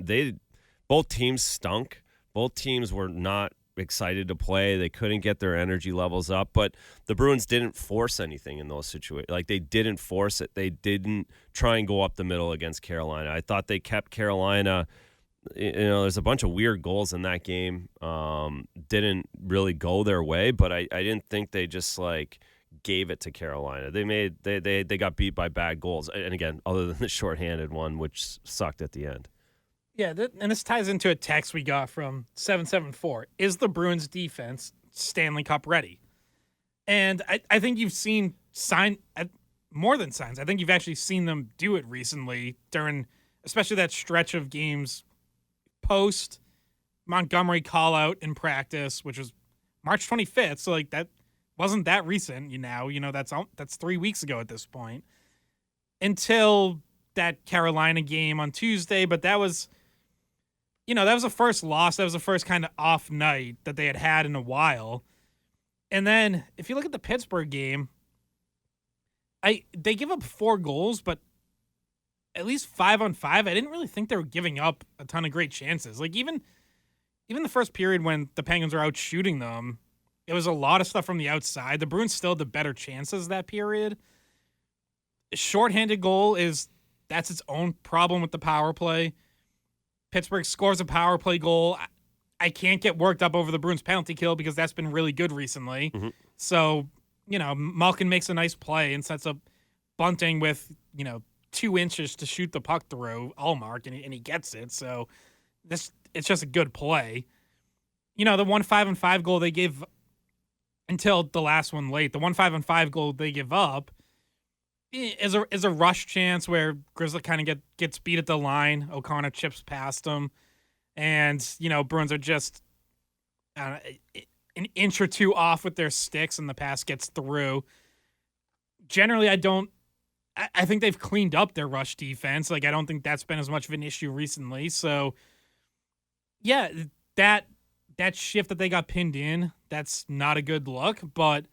E: Both teams stunk. Both teams were not excited to play. They couldn't get their energy levels up, but the Bruins didn't force anything in those situations. Like, they didn't force it. They didn't try and go up the middle against Carolina. I thought they kept Carolina. There's a bunch of weird goals in that game. Didn't really go their way, but I didn't think they just gave it to Carolina. They got beat by bad goals. And again, other than the shorthanded one, which sucked at the end.
C: Yeah, and this ties into a text we got from 774. Is the Bruins defense Stanley Cup ready? And I think you've seen more than signs. I think you've actually seen them do it recently during, especially that stretch of games post Montgomery call out in practice, which was March 25th. So that wasn't that recent. That's 3 weeks ago at this point. Until that Carolina game on Tuesday, but that was the first loss. That was the first kind of off night that they had in a while. And then if you look at the Pittsburgh game, they give up 4 goals, but at least 5-on-5. I didn't really think they were giving up a ton of great chances. Even even the first period when the Penguins were out shooting them, it was a lot of stuff from the outside. The Bruins still had the better chances that period. Shorthanded goal that's its own problem with the power play. Pittsburgh scores a power play goal. I can't get worked up over the Bruins penalty kill because that's been really good recently.
E: Mm-hmm.
C: So, Malkin makes a nice play and sets up bunting with, 2 inches to shoot the puck through Allmark, and he gets it. So it's just a good play. The 1-5-5 goal they gave until the last one late. The 1-5-5 goal they give up is a rush chance where Grizzly kind of gets beat at the line. O'Connor chips past him. And, Bruins are just an inch or two off with their sticks and the pass gets through. Generally, I think they've cleaned up their rush defense. Like, I don't think that's been as much of an issue recently. So, yeah, that shift that they got pinned in, that's not a good look, but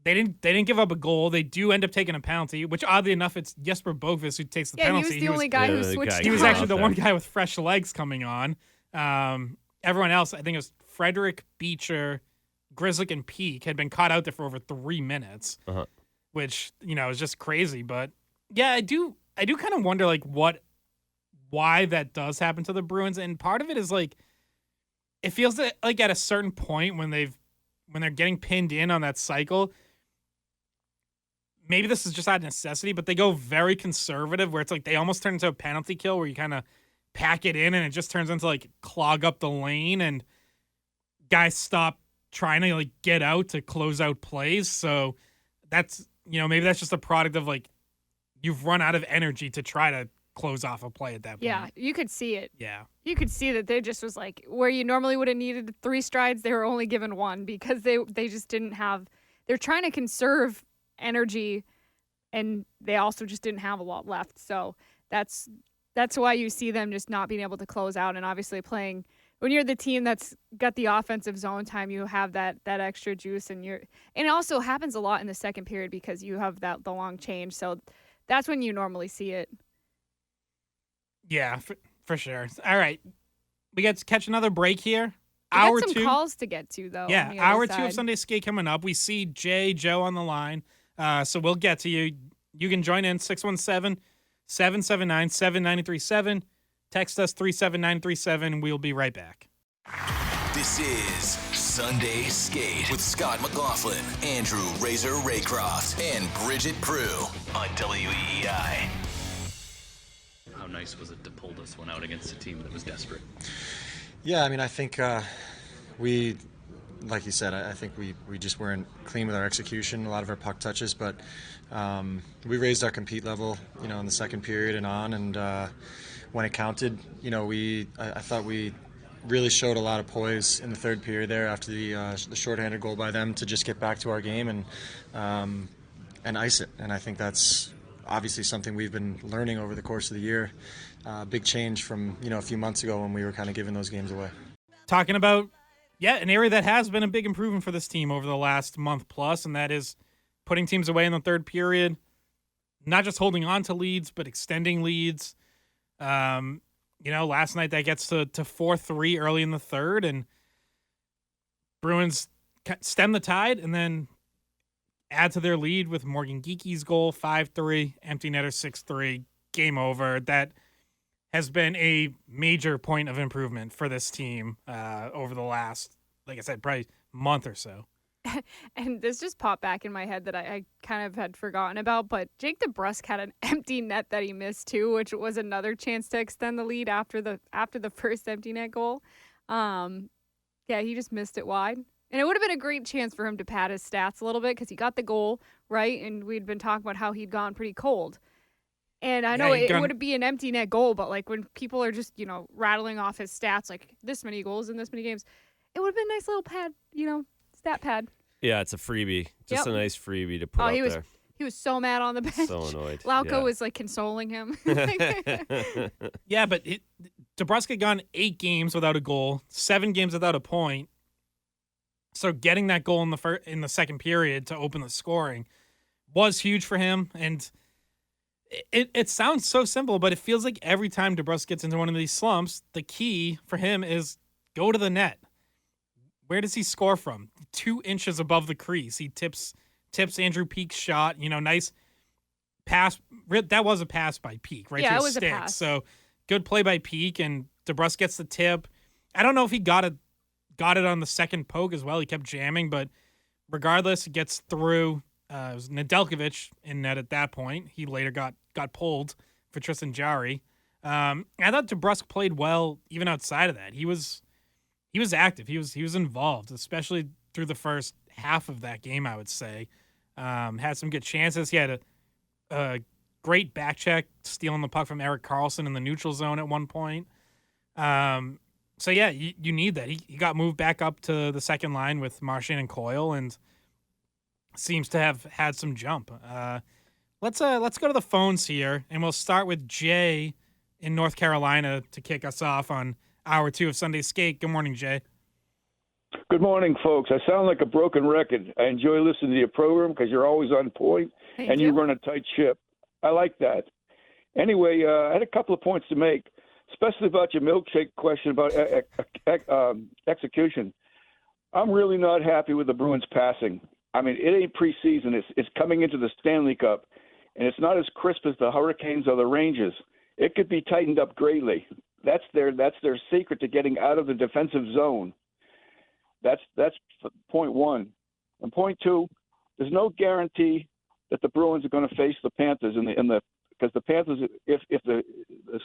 C: they didn't give up a goal. They do end up taking a penalty, which oddly enough, it's Jesper Boqvist who takes the penalty.
D: He was the only guy who switched.
C: He was actually the one guy with fresh legs coming on. Everyone else, I think it was Frederick, Beecher, Grzelcyk, and Peak had been caught out there for over 3 minutes, which is just crazy. But yeah, I do kind of wonder why that does happen to the Bruins, and part of it is it feels like at a certain point when they're getting pinned in on that cycle. Maybe this is just out of necessity, but they go very conservative where it's they almost turn into a penalty kill where you kind of pack it in and it just turns into clog up the lane and guys stop trying to get out to close out plays. So that's, maybe that's just a product of you've run out of energy to try to close off a play at that point.
D: Yeah, you could see it.
C: Yeah.
D: You could see that they just was where you normally would have needed 3 strides, they were only given 1 because they just didn't have, they're trying to conserve energy and they also just didn't have a lot left. So that's why you see them just not being able to close out, and obviously playing when you're the team that's got the offensive zone time, you have that extra juice, and it also happens a lot in the second period because you have the long change. So that's when you normally see it.
C: Yeah, for sure. All right. We got to catch another break here.
D: We
C: hour
D: got some
C: 2.
D: calls to get to, though.
C: Yeah,
D: on the
C: hour
D: other
C: 2 of
D: side.
C: Sunday Skate coming up. We see Joe on the line. So we'll get to you. You can join in 617-779-7937. Text us 37937. We'll be right back.
A: This is Sunday Skate with Scott McLaughlin, Andrew Razor Raycroft, and Bridgette Proulx on WEEI.
J: How nice was it to pull this one out against a team that was desperate?
K: Yeah, I mean, I think we, like you said, I think we just weren't clean with our execution, a lot of our puck touches, but we raised our compete level, in the second period and on, and when it counted, I thought we really showed a lot of poise in the third period there after the shorthanded goal by them to just get back to our game and ice it, and I think that's obviously something we've been learning over the course of the year. Big change from a few months ago when we were kind of giving those games away.
C: Talking about, an area that has been a big improvement for this team over the last month plus, and that is putting teams away in the third period, not just holding on to leads, but extending leads. Last night that gets to 4-3 early in the third, and Bruins stem the tide and then add to their lead with Morgan Geeky's goal, 5-3, empty netter 6-3, game over. That has been a major point of improvement for this team over the last, like I said, probably month or so.
D: And this just popped back in my head that I kind of had forgotten about, but Jake DeBrusk had an empty net that he missed too, which was another chance to extend the lead after the first empty net goal. He just missed it wide. And it would have been a great chance for him to pad his stats a little bit because he got the goal, right? And we'd been talking about how he'd gone pretty cold. And I know it would be an empty net goal, but when people are just, rattling off his stats, this many goals in this many games, it would have been a nice little pad, stat pad.
E: Yeah, it's a freebie. Just a nice freebie to put up there.
D: He was so mad on the bench.
E: So annoyed.
D: Lauko was consoling him.
C: Yeah, but DeBrusk had gone 8 games without a goal, 7 games without a point. So getting that goal in the second period to open the scoring was huge for him. And it sounds so simple, but it feels like every time DeBrusk gets into one of these slumps, the key for him is go to the net. Where does he score from? 2 inches above the crease. He tips Andrew Peek's shot. Nice pass. That was a pass by Peek, right?
D: Yeah,
C: to
D: it
C: his
D: was
C: stick.
D: a pass.
C: So good play by Peek, and DeBrusk gets the tip. I don't know if he got it on the second poke as well. He kept jamming, but regardless, it gets through. It was Nedeljkovic in net at that point. He later got pulled for Tristan Jarry. I thought DeBrusk played well even outside of that. He was active. He was involved, especially through the first half of that game, I would say. Had some good chances. He had a great back check, stealing the puck from Erik Karlsson in the neutral zone at one point. So, yeah, you need that. He got moved back up to the second line with Marchand and Coyle and seems to have had some jump. Let's go to the phones here, and we'll start with Jay in North Carolina to kick us off on hour 2 of Sunday Skate. Good morning, Jay.
L: Good morning, folks. I sound like a broken record. I enjoy listening to your program because you're always on point and you run a tight ship. I like that. Anyway, I had a couple of points to make, especially about your milkshake question about execution. I'm really not happy with the Bruins passing. I mean, it ain't preseason. It's coming into the Stanley Cup, and it's not as crisp as the Hurricanes or the Rangers. It could be tightened up greatly. That's their secret to getting out of the defensive zone. That's point one. And point two, there's no guarantee that the Bruins are going to face the Panthers because the Panthers, if the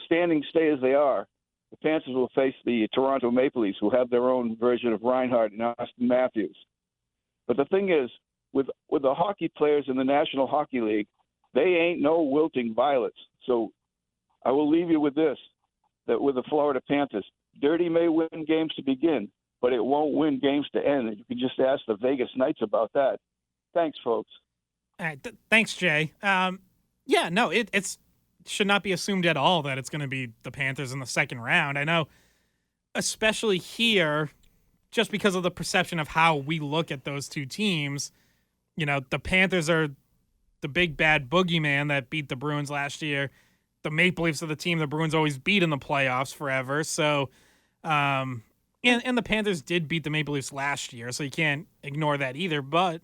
L: standings stay as they are, the Panthers will face the Toronto Maple Leafs, who have their own version of Reinhart and Austin Matthews. But the thing is, with the hockey players in the National Hockey League, they ain't no wilting violets. So I will leave you with this, that with the Florida Panthers, Dirty may win games to begin, but it won't win games to end. You can just ask the Vegas Knights about that. Thanks, folks.
C: All right, thanks, Jay. It should not be assumed at all that it's going to be the Panthers in the second round. I know, especially here, just because of the perception of how we look at those two teams, the Panthers are the big bad boogeyman that beat the Bruins last year. The Maple Leafs are the team the Bruins always beat in the playoffs forever. So, and the Panthers did beat the Maple Leafs last year, so you can't ignore that either. But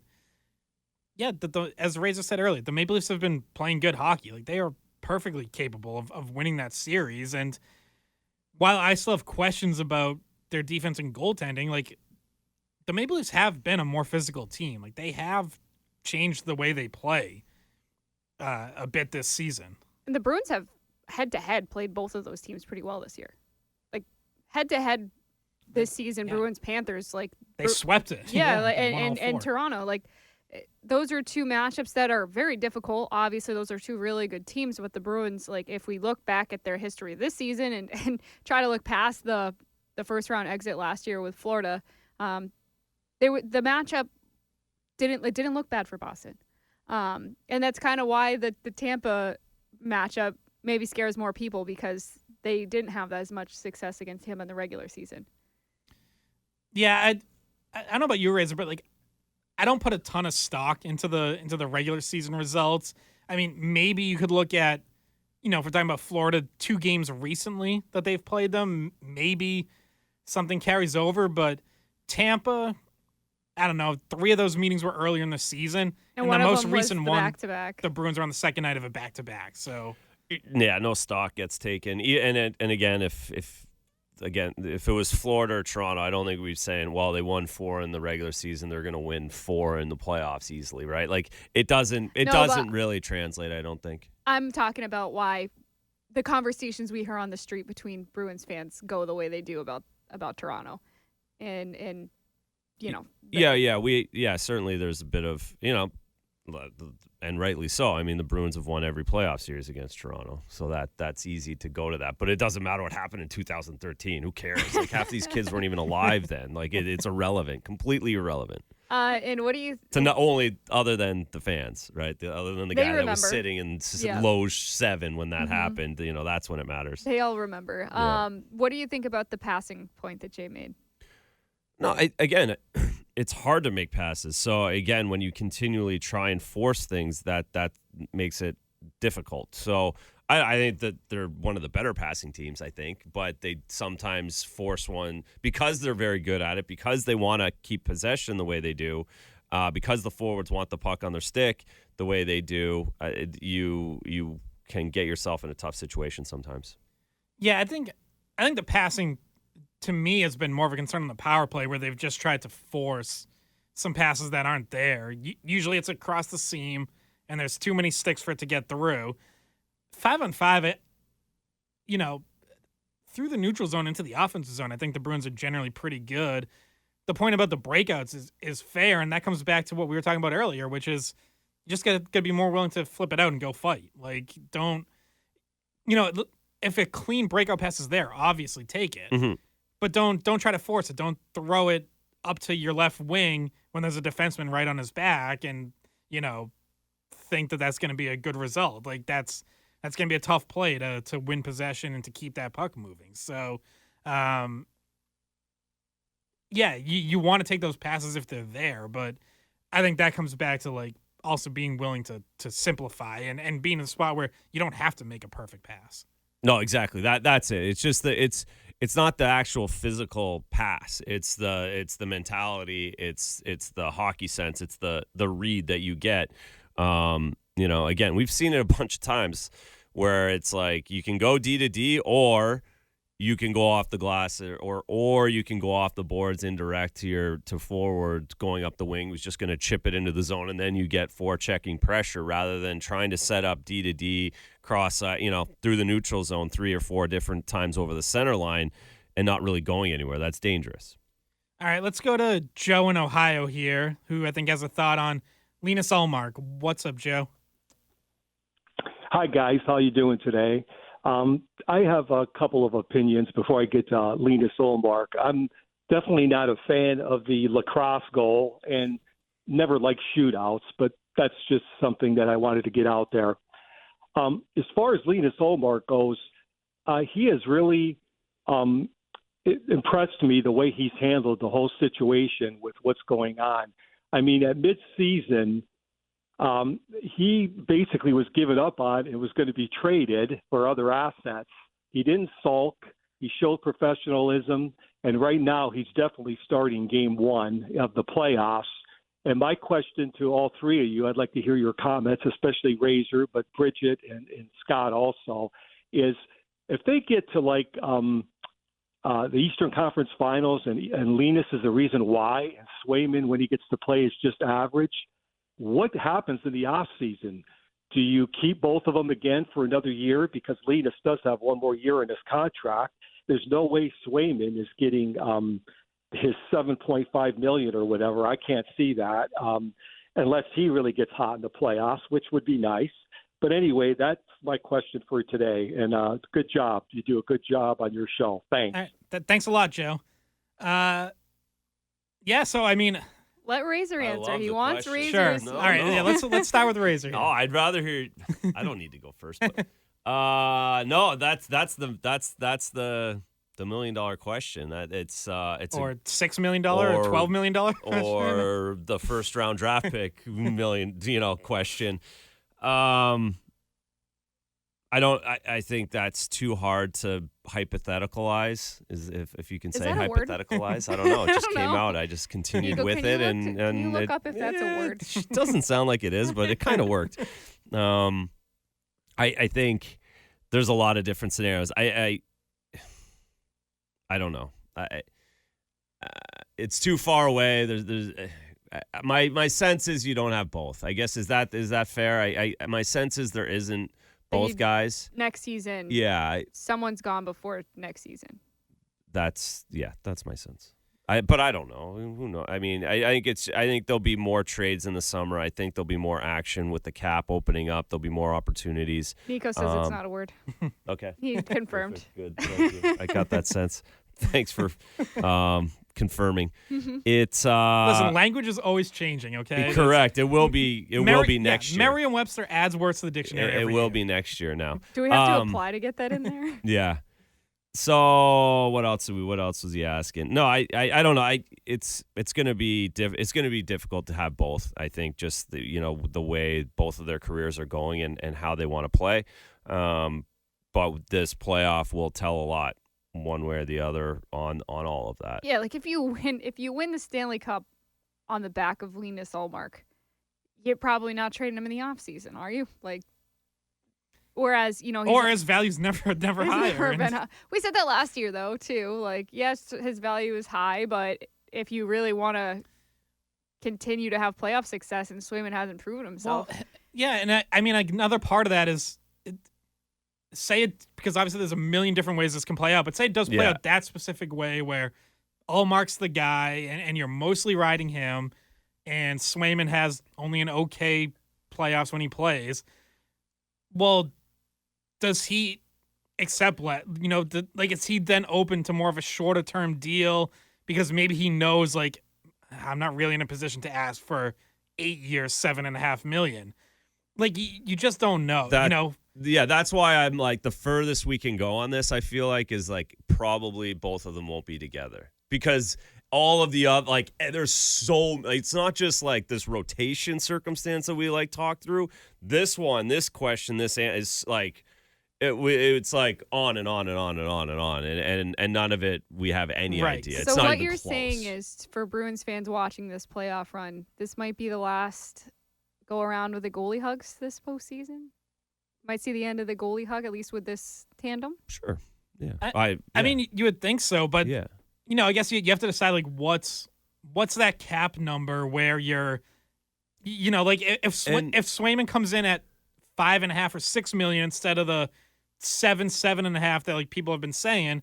C: yeah, as Razor said earlier, the Maple Leafs have been playing good hockey. Like, they are perfectly capable of winning that series. And while I still have questions about their defense and goaltending, like, the Maple Leafs have been a more physical team. Like, they have changed the way they play a bit this season.
D: And the Bruins have head-to-head played both of those teams pretty well this year. Like, head-to-head this season, Bruins-Panthers, like...
C: They swept it.
D: Yeah, and Toronto. Like, those are two matchups that are very difficult. Obviously, those are two really good teams. But the Bruins, like, if we look back at their history this season and try to look past the first-round exit last year with Florida, the matchup didn't look bad for Boston. And that's kind of why the Tampa matchup maybe scares more people, because they didn't have as much success against him in the regular season.
C: Yeah, I don't know about you, Razor, but like, I don't put a ton of stock into the regular season results. I mean, maybe you could look at, if we're talking about Florida, 2 games recently that they've played them, maybe something carries over, but Tampa, I don't know, 3 of those meetings were earlier in the season, and the most recent one,
D: back-to-back.
C: The Bruins are on the second night of a back-to-back. So,
E: yeah, no stock gets taken. And again, if it was Florida or Toronto, I don't think we'd be saying, well, they won 4 in the regular season, they're going to win 4 in the playoffs easily, right? Like, it doesn't really translate, I don't think.
D: I'm talking about why the conversations we hear on the street between Bruins fans go the way they do about Toronto, and
E: certainly there's a bit of, and rightly so. I mean, the Bruins have won every playoff series against Toronto, so that's easy to go to that. But it doesn't matter what happened in 2013. Who cares? Like, half these kids weren't even alive then. Like, it's irrelevant, completely irrelevant.
D: And what do you
E: to not only other than the fans, right? Other than the guy that was sitting in loge 7 when that happened, that's when it matters.
D: They all remember.
E: Yeah.
D: What do you think about the passing point that Jay made?
E: No, again, it's hard to make passes. So again, when you continually try and force things, that makes it difficult. So I think that they're one of the better passing teams, I think, but they sometimes force one because they're very good at it, because they want to keep possession the way they do, because the forwards want the puck on their stick the way they do. You can get yourself in a tough situation sometimes.
C: Yeah, I think the passing to me has been more of a concern on the power play, where they've just tried to force some passes that aren't there. Usually it's across the seam, and there's too many sticks for it to get through. 5-on-5, through the neutral zone into the offensive zone, I think the Bruins are generally pretty good. The point about the breakouts is fair, and that comes back to what we were talking about earlier, which is you just got to be more willing to flip it out and go fight. Like, don't, if a clean breakout pass is there, obviously take it.
E: Mm-hmm.
C: But don't try to force it. Don't throw it up to your left wing when there's a defenseman right on his back and, think that that's going to be a good result. Like, that's going to be a tough play to win possession and to keep that puck moving. So, you want to take those passes if they're there, but I think that comes back to, like, also being willing to simplify and being in a spot where you don't have to make a perfect pass.
E: No, exactly. That's it. It's just it's not the actual physical pass. It's the mentality. It's the hockey sense. It's the read that you get. Again, we've seen it a bunch of times where it's like you can go D to D, or you can go off the glass, or you can go off the boards indirect to forward going up the wing, who's just going to chip it into the zone, and then you get forechecking pressure rather than trying to set up D to D cross, through the neutral zone 3 or 4 different times over the center line and not really going anywhere. That's dangerous.
C: All right, let's go to Joe in Ohio here, who I think has a thought on Linus Ullmark. What's up, Joe?
M: Hi, guys. How you doing today? I have a couple of opinions before I get to Linus Ullmark. I'm definitely not a fan of the lacrosse goal and never liked shootouts, but that's just something that I wanted to get out there. As far as Linus Ullmark goes, he has really impressed me the way he's handled the whole situation with what's going on. I mean, at midseason, he basically was given up on and was going to be traded for other assets. He didn't sulk. He showed professionalism. And right now he's definitely starting game 1 of the playoffs. And my question to all three of you, I'd like to hear your comments, especially Razor, but Bridgette and Scott also, is if they get to the Eastern Conference Finals and Linus is the reason why, and Swayman, when he gets to play, is just average, what happens in the offseason? Do you keep both of them again for another year? Because Linus does have one more year in his contract. There's no way Swayman is getting his $7.5 million or whatever. I can't see that unless he really gets hot in the playoffs, which would be nice. But anyway, that's my question for today. And good job. You do a good job on your show. Thanks.
C: All right. Thanks a lot, Joe. So, I mean...
D: Let Razor answer. He wants
E: question.
D: Razor.
C: Sure. All right. Yeah, let's start with Razor here.
E: No, I'd rather hear. I don't need to go first. But, no, that's the $1 million question. That it's or
C: $6 million or $12 million
E: or the first round draft pick million question. I think that's too hard to hypotheticalize. If you can say hypotheticalize, I don't know. It just came out. I just continued with it, and
D: can you look up if that's a word?
E: It doesn't sound like it is, but it kind of worked. I think there's a lot of different scenarios. I don't know. It's too far away. There's my sense is you don't have both. I guess is that fair? My sense is there isn't both guys
D: next season.
E: Yeah,
D: someone's gone before next season.
E: That's my sense. But I don't know. Who knows? I mean, I think there'll be more trades in the summer. I think there'll be more action with the cap opening up. There'll be more opportunities.
D: Nico says it's not a word.
E: Okay.
D: He confirmed.
E: Good. Thank you. I got that sense. Thanks for confirming. It's
C: listen, language is always changing, okay?
E: Correct. It will be next year.
C: Merriam-Webster adds words to the dictionary.
E: It will be next year now.
D: Do we have to apply to get that in there?
E: Yeah. So what else was he asking? No, I don't know. It's gonna be difficult to have both. I think just the way both of their careers are going and how they want to play. But this playoff will tell a lot one way or the other on all of that.
D: Yeah, like if you win the Stanley Cup on the back of Linus Ullmark, you're probably not trading him in the offseason, are you? Like, whereas,
C: or his value's never higher.
D: We said that last year, though, too. Like, yes, his value is high, but if you really want to continue to have playoff success, and Swayman hasn't proven himself.
C: Well, yeah, and I mean, another part of that is, because obviously there's a million different ways this can play out, but say it does play out that specific way where Ullmark's the guy, and you're mostly riding him, and Swayman has only an okay playoffs when he plays. Well, does he accept is he then open to more of a shorter term deal because maybe he knows I'm not really in a position to ask for 8 years, $7.5 million. Like you just don't know,
E: Yeah, that's why I'm the furthest we can go on this. I feel like is probably both of them won't be together because all of the other there's so it's not just this rotation circumstance that we talk through. This question, this is it's on and on and on and on and on, and none of it we have any idea.
D: So
E: it's not
D: what
E: even
D: you're
E: close.
D: saying is, for Bruins fans watching this playoff run, this might be the last go around with the goalie hugs this postseason. Might see the end of the goalie hug, at least with this tandem.
E: Sure. Yeah.
C: I mean, you would think so, but I guess you have to decide what's that cap number where you're, if Swayman comes in at 5.5 or $6 million instead of the 7.5 that people have been saying,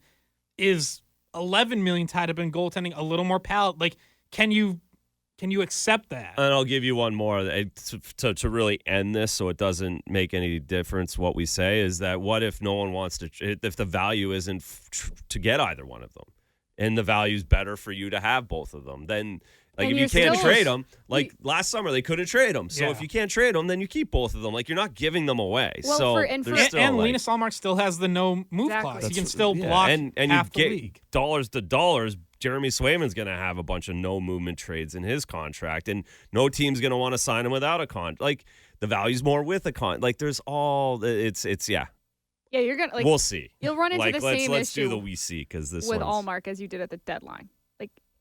C: is $11 million tied up in goaltending a little more can you accept that?
E: And I'll give you one more to really end this so it doesn't make any difference what we say is that what if no one wants to, if the value isn't to get either one of them and the value's better for you to have both of them, then if you can't trade them, last summer they couldn't trade them. So if you can't trade them, then you keep both of them. You're not giving them away.
D: Well,
C: and Linus Ullmark still has the no move clause. He can still block
E: and
C: half
E: you
C: the
E: get
C: league.
E: Dollars to dollars. Jeremy Swayman's going to have a bunch of no movement trades in his contract, and no team's going to want to sign him without a contract. The value's more with a contract. There's all it's
D: Yeah, you're gonna
E: we'll see.
D: You'll run into the same
E: let's
D: issue
E: do the we see because this
D: with
E: one's...
D: Ullmark as you did at the deadline.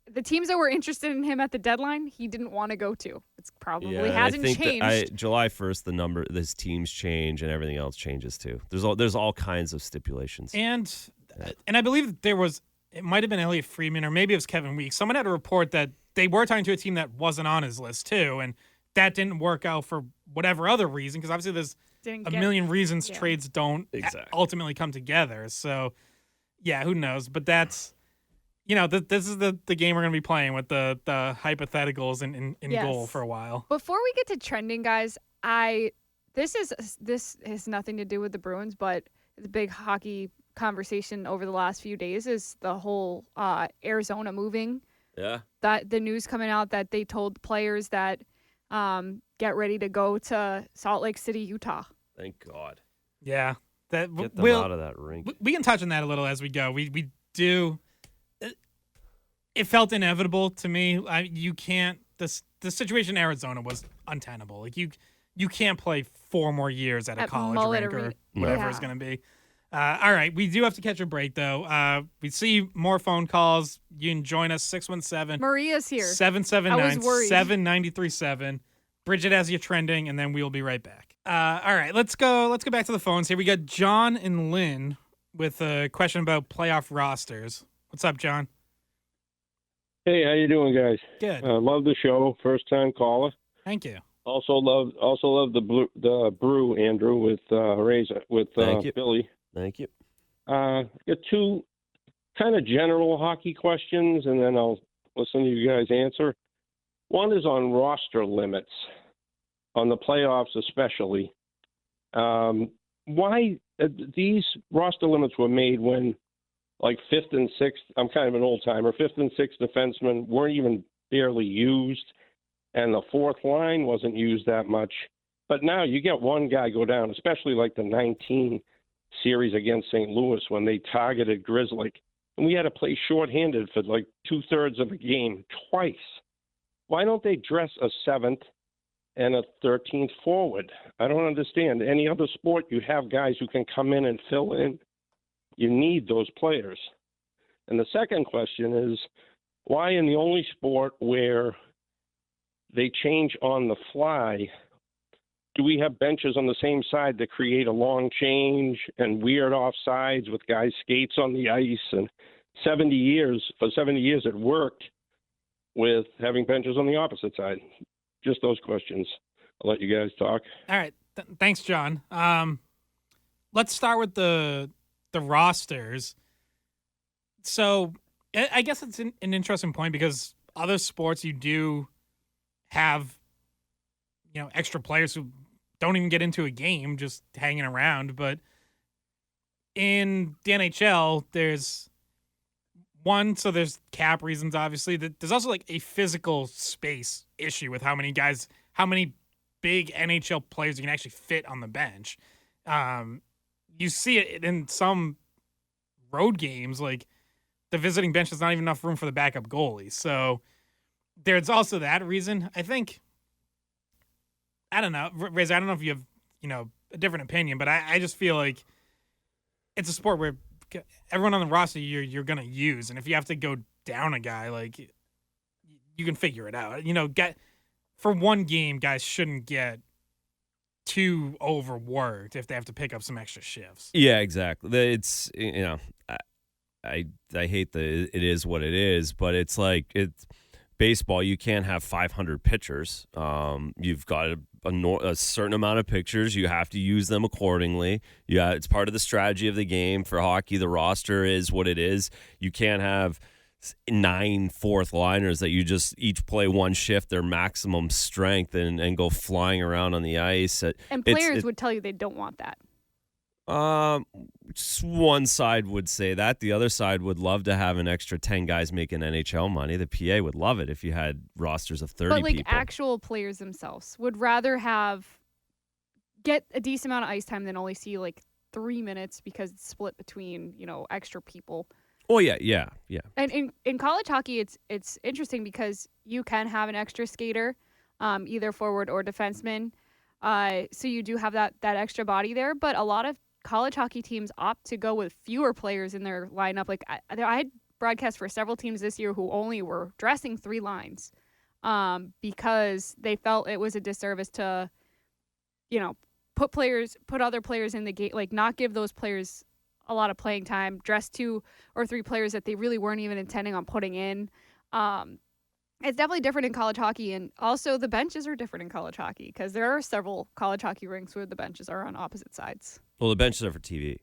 D: The teams that were interested in him at the deadline, he didn't want to go to. It's probably hasn't changed.
E: July 1st, his teams change and everything else changes too. There's all kinds of stipulations.
C: And I believe it might have been Elliot Friedman or maybe it was Kevin Weeks. Someone had a report that they were talking to a team that wasn't on his list too, and that didn't work out for whatever other reason because obviously there's million reasons trades don't ultimately come together. So, yeah, who knows? But that's this is the game we're going to be playing with the hypotheticals in goal for a while.
D: Before we get to trending, guys, this has nothing to do with the Bruins, but the big hockey conversation over the last few days is the whole Arizona moving.
E: Yeah.
D: That the news coming out that they told players that get ready to go to Salt Lake City, Utah.
E: Thank God.
C: Yeah.
E: Get them out of that rink.
C: We can touch on that a little as we go. We do. It felt inevitable to me. You can't. The situation in Arizona was untenable. You can't play 4 more years at a college rink or whatever it's going to be. All right, we do have to catch a break though. We see more phone calls. You can join us 617.
D: Maria's here.
C: 779-793-7. Bridgette has you trending, and then we'll be right back. All right, let's go back to the phones here. We got John and Lynn with a question about playoff rosters. What's up, John?
N: Hey, how you doing, guys?
C: Good.
N: Love the show. First time caller.
C: Thank you.
N: Also love the brew, Andrew, with Billy.
E: Thank you.
N: Got 2 kind of general hockey questions, and then I'll listen to you guys answer. One is on roster limits, on the playoffs especially. Why these roster limits were made when, 5th and 6th, I'm kind of an old-timer, 5th and 6th defensemen weren't even barely used, and the 4th line wasn't used that much. But now you get one guy go down, especially the 19 series against St. Louis when they targeted Grizzly, and we had to play shorthanded for 2/3 of a game twice. Why don't they dress a 7th and a 13th forward. I don't understand. Any other sport, you have guys who can come in and fill in. You need those players. And the second question is, why in the only sport where they change on the fly, do we have benches on the same side that create a long change and weird offsides with guys' skates on the ice? And 70 years it worked with having benches on the opposite side. Just those questions. I'll let you guys talk.
C: All right. Thanks, John. Let's start with the rosters. So I guess it's an interesting point because other sports you do have, extra players who don't even get into a game, just hanging around. But in the NHL, there's there's cap reasons, obviously. There's also like a physical space issue with how many big NHL players you can actually fit on the bench. You see it in some road games, like the visiting bench is not even enough room for the backup goalie. So there's also that reason. I think, I don't know, Razor, I don't know if you have, a different opinion, but I just feel like it's a sport where everyone on the roster you're going to use. And if you have to go down a guy, like, you can figure it out. For one game, guys shouldn't get too overworked if they have to pick up some extra shifts.
E: Yeah, exactly. It's, I hate it is what it is, but it's like baseball. You can't have 500 pitchers. You've got a certain amount of pitchers. You have to use them accordingly. Yeah, it's part of the strategy of the game. For hockey, the roster is what it is. You can't have 9 fourth liners that you just each play one shift, their maximum strength, and go flying around on the ice.
D: And players would tell you they don't want that.
E: One side would say that. The other side would love to have an extra 10 guys making NHL money. The PA would love it if you had rosters of 30
D: people. But
E: people.
D: Actual players themselves would rather get a decent amount of ice time than only see 3 minutes because it's split between, extra people.
E: Oh yeah.
D: And in college hockey, it's interesting because you can have an extra skater, either forward or defenseman. So you do have that extra body there. But a lot of college hockey teams opt to go with fewer players in their lineup. Like I had broadcast for several teams this year who only were dressing 3 lines, because they felt it was a disservice to, put other players in the game, not give those players a lot of playing time, dress 2 or 3 players that they really weren't even intending on putting in. It's definitely different in college hockey, and also the benches are different in college hockey because there are several college hockey rinks where the benches are on opposite sides.
E: Well, the benches are for TV.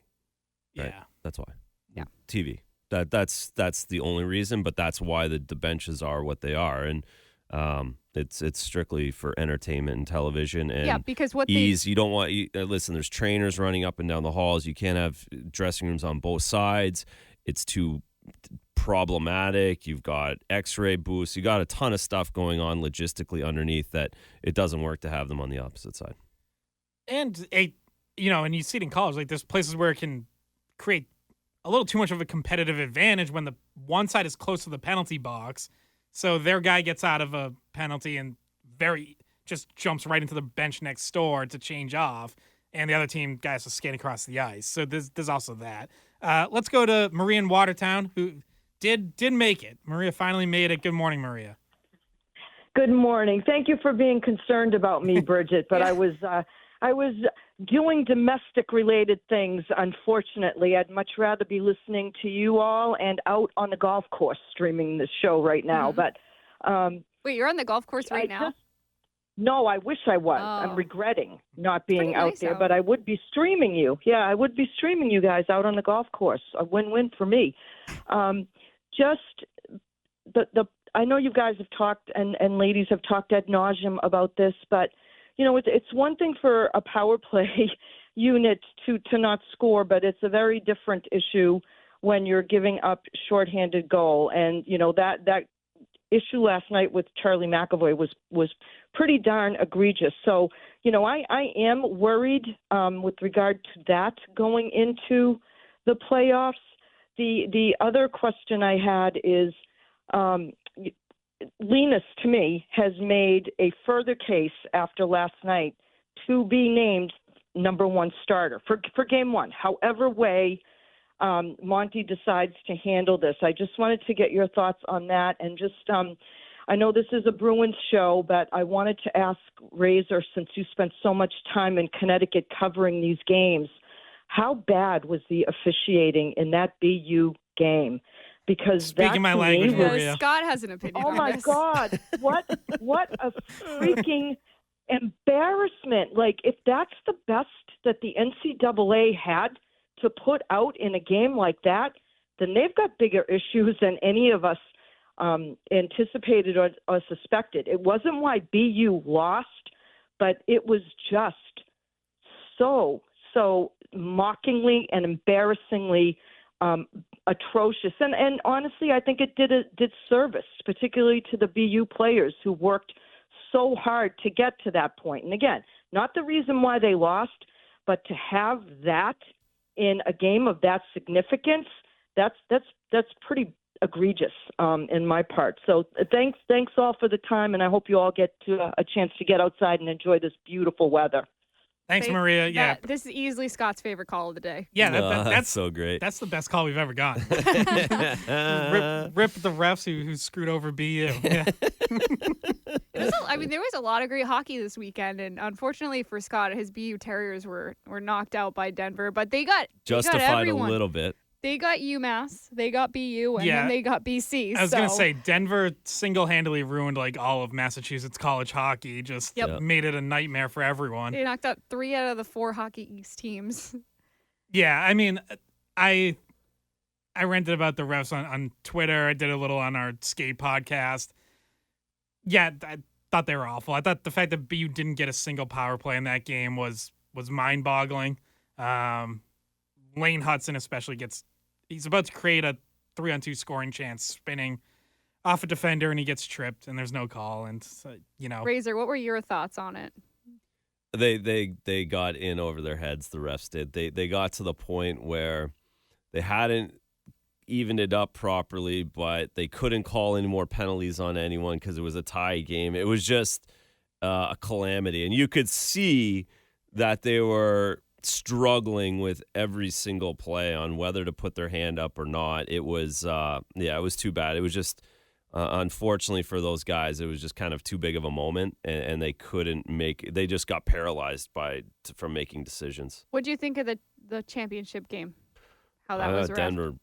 E: Right?
C: Yeah.
E: That's why.
D: Yeah.
E: TV. That's the only reason, but that's why the benches are what they are. And it's strictly for entertainment and television and
D: because what
E: ease. You don't want listen, there's trainers running up and down the halls. You can't have dressing rooms on both sides. It's too problematic. You've got x-ray booths. You got a ton of stuff going on logistically underneath that it doesn't work to have them on the opposite side.
C: And and you see it in college, there's places where it can create a little too much of a competitive advantage when the one side is close to the penalty box. So their guy gets out of a penalty and just jumps right into the bench next door to change off, and the other team guy has to skate across the ice. So there's also that. Let's go to Maria in Watertown, who did make it. Maria finally made it. Good morning, Maria.
O: Good morning. Thank you for being concerned about me, Bridgette. But I was doing domestic-related things, unfortunately. I'd much rather be listening to you all and out on the golf course streaming the show right now.
D: Mm-hmm.
O: But
D: wait, you're on the golf course right now?
O: No, I wish I was.
D: Oh.
O: I'm regretting not being out
D: nice
O: there,
D: out.
O: but I would be streaming you. Yeah, I would be streaming you guys out on the golf course. A win-win for me. I know you guys have talked and ladies have talked ad nauseum about this, but it's one thing for a power play unit to not score, but it's a very different issue when you're giving up shorthanded goal. And that issue last night with Charlie McAvoy was pretty darn egregious. So I am worried with regard to that going into the playoffs. The other question I had is Linus, to me, has made a further case after last night to be named number one starter for game one. However way Monty decides to handle this. I just wanted to get your thoughts on that. And just, I know this is a Bruins show, but I wanted to ask Razor, since you spent so much time in Connecticut covering these games, how bad was the officiating in that BU game? Because
C: Speaking my language, Maria.
D: Scott has an opinion.
O: Oh
D: on
O: my
D: this.
O: God! What a freaking embarrassment! Like, if that's the best that the NCAA had to put out in a game like that, then they've got bigger issues than any of us anticipated or suspected. It wasn't why BU lost, but it was just so mockingly and embarrassingly atrocious. And honestly, I think it did service, particularly to the BU players who worked so hard to get to that point. And again, not the reason why they lost, but to have that in a game of that significance, that's pretty egregious in my part. So thanks all for the time, and I hope you all get a chance to get outside and enjoy this beautiful weather.
C: Thanks, Maria. Yeah,
D: This is easily Scott's favorite call of the day.
C: yeah,
E: that's so great.
C: That's the best call we've ever gotten. rip the refs who screwed over BU. Yeah.
D: There was a lot of great hockey this weekend, and unfortunately for Scott, his BU Terriers were knocked out by Denver, but they got everyone.
E: A little bit.
D: They got UMass, they got BU, and then they got BC.
C: I was going to say, Denver single-handedly ruined like all of Massachusetts college hockey, just made it a nightmare for everyone.
D: They knocked out 3 out of the 4 Hockey East teams.
C: Yeah, I mean, I ranted about the refs on Twitter. I did a little on our skate podcast. Yeah, I thought they were awful. I thought the fact that BU didn't get a single power play in that game was mind-boggling. Lane Hudson especially he's about to create a 3-on-2 scoring chance, spinning off a defender, and he gets tripped, and there's no call. And
D: Razor, what were your thoughts on it?
E: They got in over their heads. The refs did. They got to the point where they hadn't evened it up properly, but they couldn't call any more penalties on anyone because it was a tie game. It was just a calamity, and you could see that they were struggling with every single play on whether to put their hand up or not. It was it was too bad. It was just unfortunately for those guys, it was just kind of too big of a moment, and they couldn't they just got paralyzed from making decisions.
D: What do you think of the championship game? How that was
E: Denver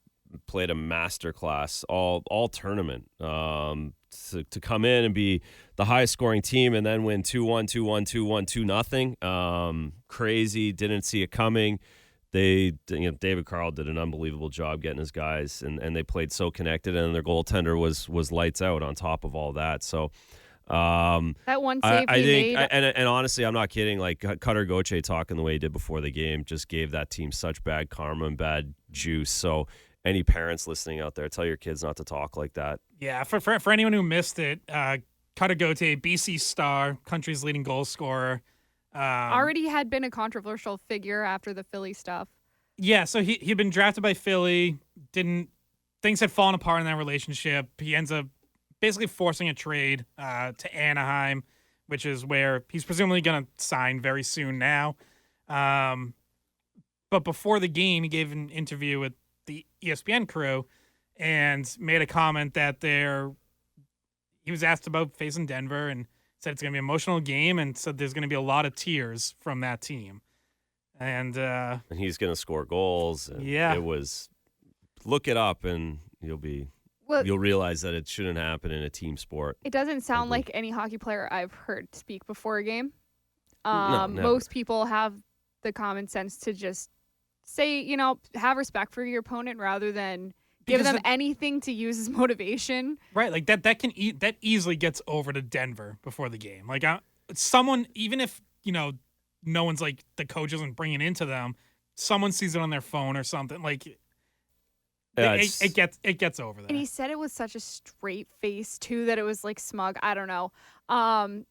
E: played a masterclass all tournament. To come in and be the highest scoring team and then win 2-1, 2-1, 2-1, 2-0. Crazy. Didn't see it coming. David Carl did an unbelievable job getting his guys, and they played so connected, and their goaltender was lights out on top of all that. So
D: that one save
E: I
D: he
E: think,
D: made.
E: and honestly, I'm not kidding. Like Cutter Gauthier talking the way he did before the game just gave that team such bad karma and bad juice. So any parents listening out there, tell your kids not to talk like that.
C: Yeah, for anyone who missed it, Cutter Gauthier, BC star, country's leading goal scorer.
D: Already had been a controversial figure after the Philly stuff.
C: Yeah, so he'd been drafted by Philly. Things had fallen apart in that relationship. He ends up basically forcing a trade to Anaheim, which is where he's presumably going to sign very soon now. But before the game, he gave an interview with the ESPN crew and made a comment that he was asked about facing Denver and said it's going to be an emotional game and said there's going to be a lot of tears from that team. And
E: he's going to score goals. And it was, look it up and you'll realize that it shouldn't happen in a team sport.
D: It doesn't sound like any hockey player I've heard speak before a game.
E: No, never.
D: Most people have the common sense to just say, have respect for your opponent rather than give them anything to use as motivation.
C: Right, like that easily gets over to Denver before the game. Like someone, even if no one's like the coach isn't bringing it into them, someone sees it on their phone or something. Like it gets over there.
D: And he said it with such a straight face too that it was like smug. I don't know.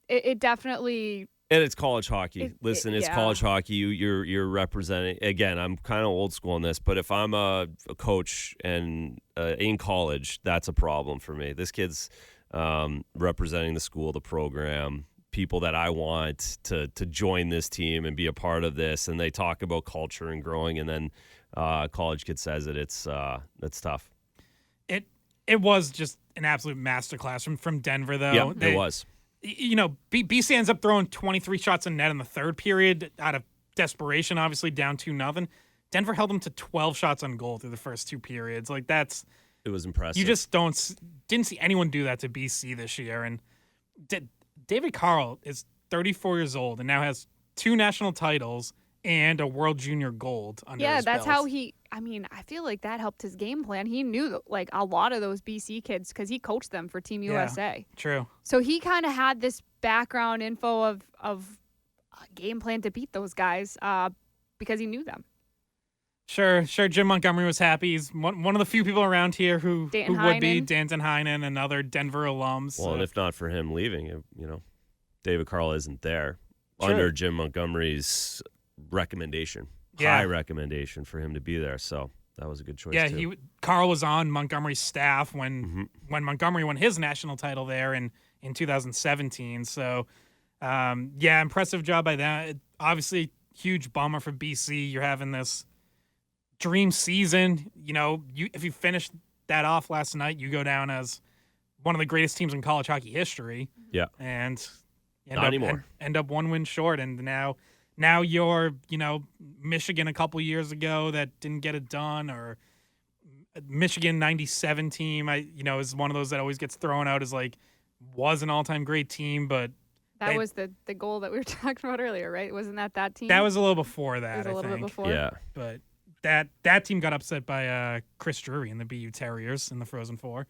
D: It definitely.
E: And it's college hockey. It's college hockey. You're representing. Again, I'm kind of old school on this, but if I'm a coach and in college, that's a problem for me. This kid's representing the school, the program, people that I want to join this team and be a part of this. And they talk about culture and growing, and then college kid says it. It's tough.
C: It was just an absolute masterclass from Denver, though.
E: Yeah, it was.
C: BC ends up throwing 23 shots in net in the third period out of desperation, obviously down 2-0. Denver held them to 12 shots on goal through the first two periods. Like,
E: it was impressive.
C: You just didn't see anyone do that to BC this year. And David Carl is 34 years old and now has 2 national titles and a World Junior Gold under his
D: that's
C: belt.
D: how I feel like that helped his game plan. He knew like a lot of those BC kids because he coached them for Team USA.
C: True.
D: So he kind of had this background info of a game plan to beat those guys because he knew them.
C: Sure. Jim Montgomery was happy. He's one of the few people around here who would be. Danton Heinen, another Denver alum.
E: Well, and if not for him leaving, David Carl isn't there.
C: True.
E: Under Jim Montgomery's recommendation. High recommendation for him to be there. So that was a good choice, too.
C: Carl was on Montgomery's staff when Montgomery won his national title there in 2017. So, impressive job by that. Obviously, huge bummer for BC. You're having this dream season. If you finish that off last night, you go down as one of the greatest teams in college hockey history.
E: Yeah.
C: And end up 1 win short. And now you're, Michigan a couple years ago that didn't get it done, or Michigan 97 team, is one of those that always gets thrown out as like was an all-time great team, but
D: that was the goal that we were talking about earlier, right? Wasn't that team?
C: That was a little before that,
D: it was a little bit before.
E: Yeah.
C: But that team got upset by Chris Drury and the BU Terriers in the Frozen Four.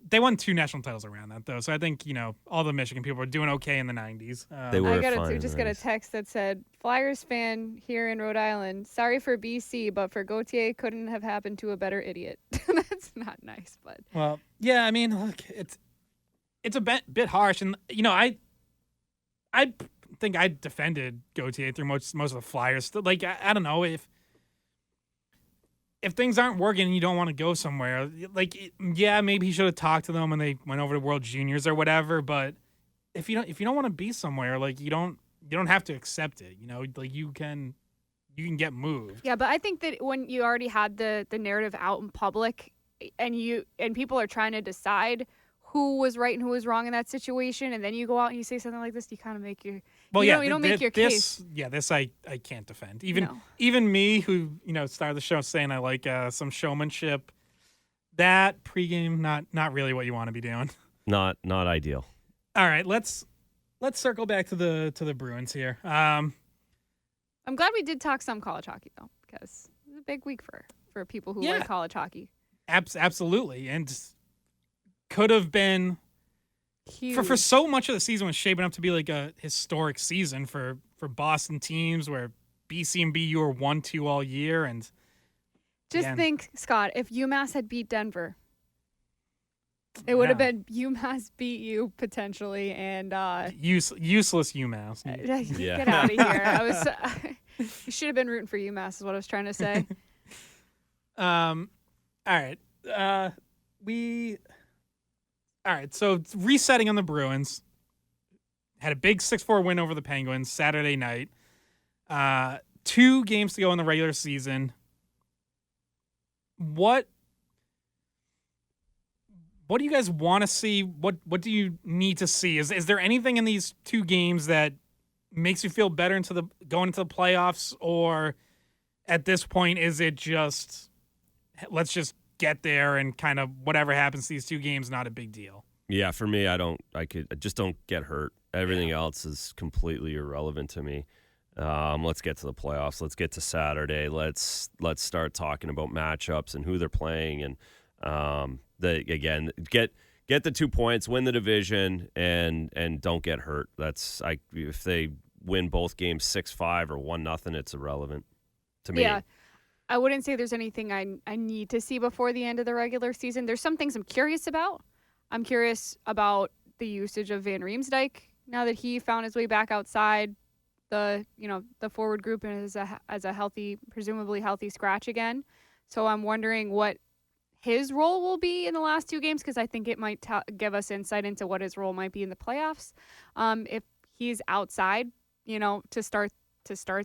C: They won 2 national titles around that, though. So I think, all the Michigan people were doing okay in the 90s.
E: They were
D: I just got a text that said, Flyers fan here in Rhode Island, sorry for BC, but for Gauthier, couldn't have happened to a better idiot. That's not nice, but.
C: Well, yeah, I mean, look, it's a bit harsh. And, I think I defended Gauthier through most of the Flyers. Like, I don't know if things aren't working and you don't want to go somewhere, like, maybe he should have talked to them when they went over to World Juniors or whatever. But if you don't want to be somewhere, like, you don't have to accept it. Like, you can get moved.
D: Yeah, but I think that when you already had the narrative out in public, and people are trying to decide who was right and who was wrong in that situation, and then you go out and you say something like this, you kind of make your you don't make your case.
C: Yeah, this I can't defend. Even me, who started the show saying I like some showmanship. That pregame not really what you want to be doing.
E: Not ideal.
C: All right, let's circle back to the Bruins here.
D: I'm glad we did talk some college hockey though, because it was a big week for people who like college hockey.
C: Absolutely, and could have been
D: huge.
C: For so much of the season was shaping up to be like a historic season for Boston teams, where BC and BU are 1-2 all year. And
D: just think, Scott, if UMass had beat Denver, it would have been UMass beat you potentially, and
C: useless UMass.
D: Get out of here! You should have been rooting for UMass, is what I was trying to say.
C: All right. All right, so resetting on the Bruins. Had a big 6-4 win over the Penguins Saturday night. 2 games to go in the regular season. What do you guys want to see? What do you need to see? Is there anything in these 2 games that makes you feel better going into the playoffs, or at this point is it just let's just get there and kind of whatever happens to these 2 games, not a big deal?
E: Yeah, for me, I just don't get hurt. Everything else is completely irrelevant to me. Let's get to the playoffs. Let's get to Saturday. Let's start talking about matchups and who they're playing, and get the 2 points, win the division, and don't get hurt. If they win both games 6-5 or 1-0, it's irrelevant to me.
D: Yeah. I wouldn't say there's anything I need to see before the end of the regular season. There's some things I'm curious about. I'm curious about the usage of Van Riemsdyk now that he found his way back outside the forward group and as a healthy, presumably healthy scratch again. So I'm wondering what his role will be in the last 2 games, because I think it might give us insight into what his role might be in the playoffs. If he's outside, to start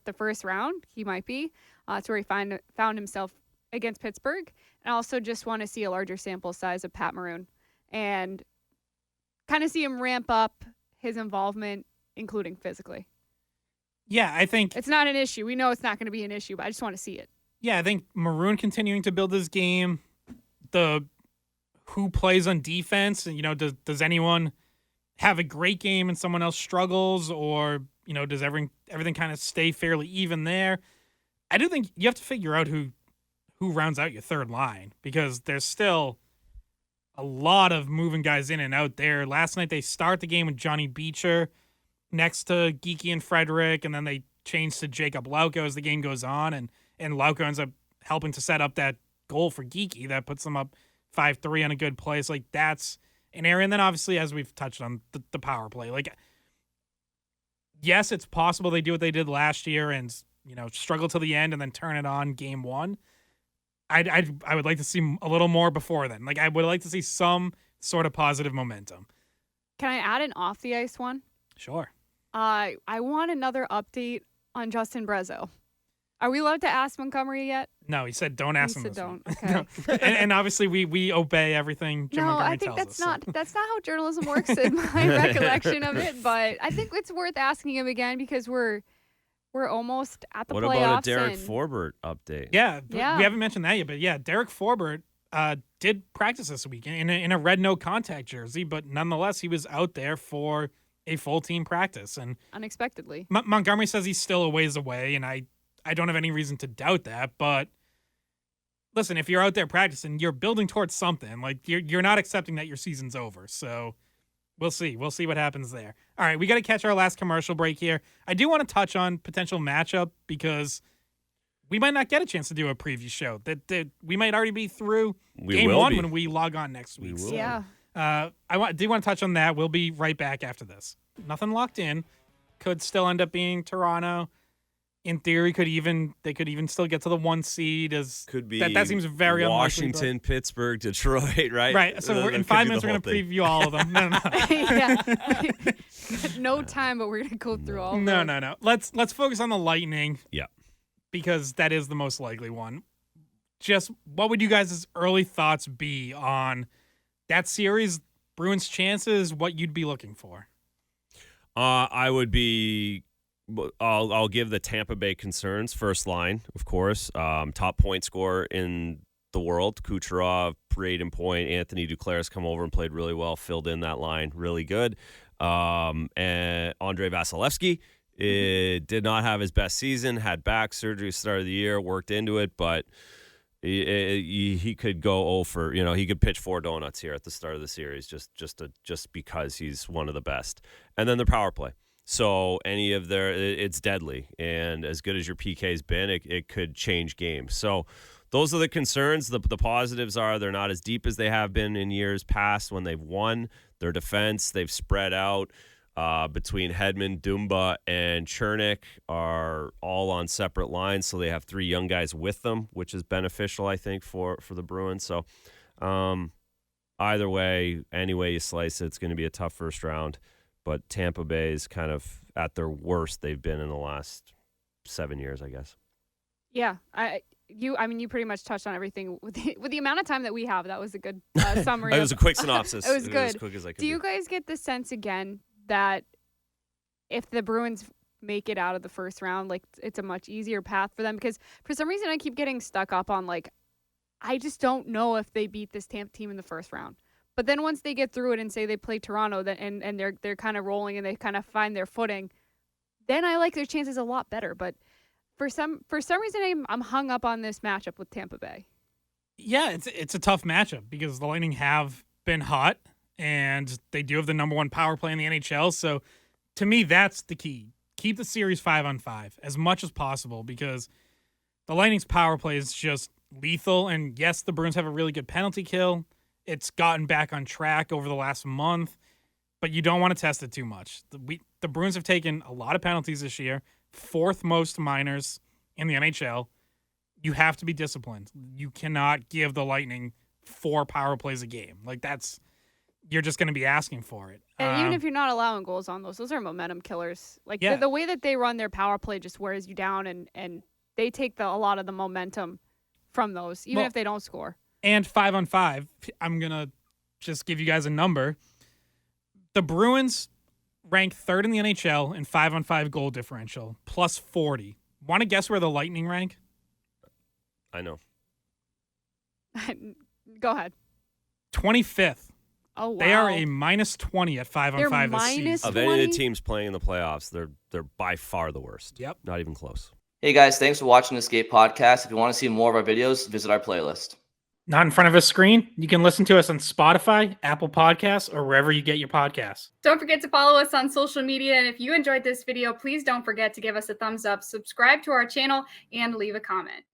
D: the first round, he might be. That's where he found himself against Pittsburgh. And I also just want to see a larger sample size of Pat Maroon and kind of see him ramp up his involvement, including physically.
C: Yeah, I think
D: it's not an issue. We know it's not going to be an issue, but I just want to see it.
C: Yeah, I think Maroon continuing to build his game. Who plays on defense, and does anyone have a great game and someone else struggles, or does everything kind of stay fairly even there? I do think you have to figure out who rounds out your third line, because there's still a lot of moving guys in and out there. Last night they start the game with Johnny Beecher next to Geekie and Frederick, and then they change to Jacob Lauko as the game goes on, and Lauko ends up helping to set up that goal for Geekie that puts them up 5-3 on a good place. Like, that's an area. And then obviously, as we've touched on, the power play. Like, yes, it's possible they do what they did last year and struggle till the end and then turn it on game 1. I would like to see a little more before then. Like, I would like to see some sort of positive momentum.
D: Can I add an off the ice one?
C: Sure.
D: I want another update on Justin Brezzo. Are we allowed to ask Montgomery yet?
C: No, he said don't ask him.
D: He said don't. Okay.
C: No. and obviously we obey everything Jim Montgomery
D: I think
C: tells
D: that's
C: us.
D: that's not how journalism works in my recollection of it. But I think it's worth asking him again, because we're almost at the playoffs.
E: What about a Derek Forbort update?
C: Yeah, we haven't mentioned that yet. But yeah, Derek Forbort did practice this week in a red no contact jersey, but nonetheless he was out there for a full team practice, and
D: unexpectedly.
C: Montgomery says he's still a ways away, and I don't have any reason to doubt that. But listen, if you're out there practicing, you're building towards something. Like, you're not accepting that your season's over. So we'll see. We'll see what happens there. All right, we got to catch our last commercial break here. I do want to touch on potential matchup, because we might not get a chance to do a preview show. That we might already be through game 1 when we log on next week. So,
D: yeah.
C: I do want to touch on that. We'll be right back after this. Nothing locked in. Could still end up being Toronto. In theory, they could even still get to the 1 seed.
E: Could be
C: that seems very
E: Washington,
C: unlikely,
E: Pittsburgh, Detroit, right?
C: Right. So in 5 minutes, we're going to preview all of them. No.
D: Yeah. No time, but we're going to go through all of them.
C: No. Let's focus on the Lightning.
E: Yeah.
C: Because that is the most likely one. Just what would you guys' early thoughts be on that series, Bruins' chances, what you'd be looking for?
E: I would be. I'll give the Tampa Bay concerns first line, of course. Top point scorer in the world, Kucherov, Braden Point, Anthony Duclair has come over and played really well, filled in that line really good. And Andrei Vasilevsky did not have his best season, had back surgery at the start of the year, worked into it, but he could go 0 for, he could pitch 4 donuts here at the start of the series just because he's one of the best. And then the power play. So it's deadly, and as good as your PK's been, it could change games. So those are the concerns. The positives are they're not as deep as they have been in years past when they've won. Their defense, they've spread out between Hedman, Dumba, and Chernik are all on separate lines, so they have 3 young guys with them, which is beneficial, I think, for the Bruins. So either way, any way you slice it, it's going to be a tough first round. But Tampa Bay is kind of at their worst they've been in the last 7 years, I guess.
D: Yeah, you pretty much touched on everything with the amount of time that we have. That was a good summary.
E: It was a quick synopsis.
D: It was good.
E: As quick as I could
D: do you guys get the sense again that if the Bruins make it out of the first round, like, it's a much easier path for them? Because for some reason I keep getting stuck up on, like, I just don't know if they beat this Tampa team in the first round. But then once they get through it and say they play Toronto, and they're kind of rolling and they kind of find their footing, then I like their chances a lot better. But for some reason, I'm hung up on this matchup with Tampa Bay.
C: Yeah, it's a tough matchup because the Lightning have been hot, and they do have the number 1 power play in the NHL. So to me, that's the key. Keep the series 5-on-5 as much as possible, because the Lightning's power play is just lethal. And yes, the Bruins have a really good penalty kill. It's gotten back on track over the last month, but you don't want to test it too much. The Bruins have taken a lot of penalties this year, 4th most minors in the NHL. You have to be disciplined. You cannot give the Lightning 4 power plays a game. Like you're just going to be asking for it.
D: And even if you're not allowing goals on those are momentum killers. Like the way that they run their power play just wears you down, and they take a lot of the momentum from those, even if they don't score.
C: And 5-on-5, I'm going to just give you guys a number. The Bruins rank 3rd in the NHL in 5-on-5 goal differential, plus 40. Want to guess where the Lightning rank?
E: I know.
D: Go ahead.
C: 25th.
D: Oh, wow.
C: They are a minus 20 at 5-on-5 this season.
E: Of any of the teams playing in the playoffs, they're by far the worst.
C: Yep.
E: Not even close.
P: Hey guys, thanks for watching the Skate Podcast. If you want to see more of our videos, visit our playlist.
C: Not in front of a screen? You can listen to us on Spotify, Apple Podcasts, or wherever you get your podcasts.
Q: Don't forget to follow us on social media. And if you enjoyed this video, please don't forget to give us a thumbs up, subscribe to our channel, and leave a comment.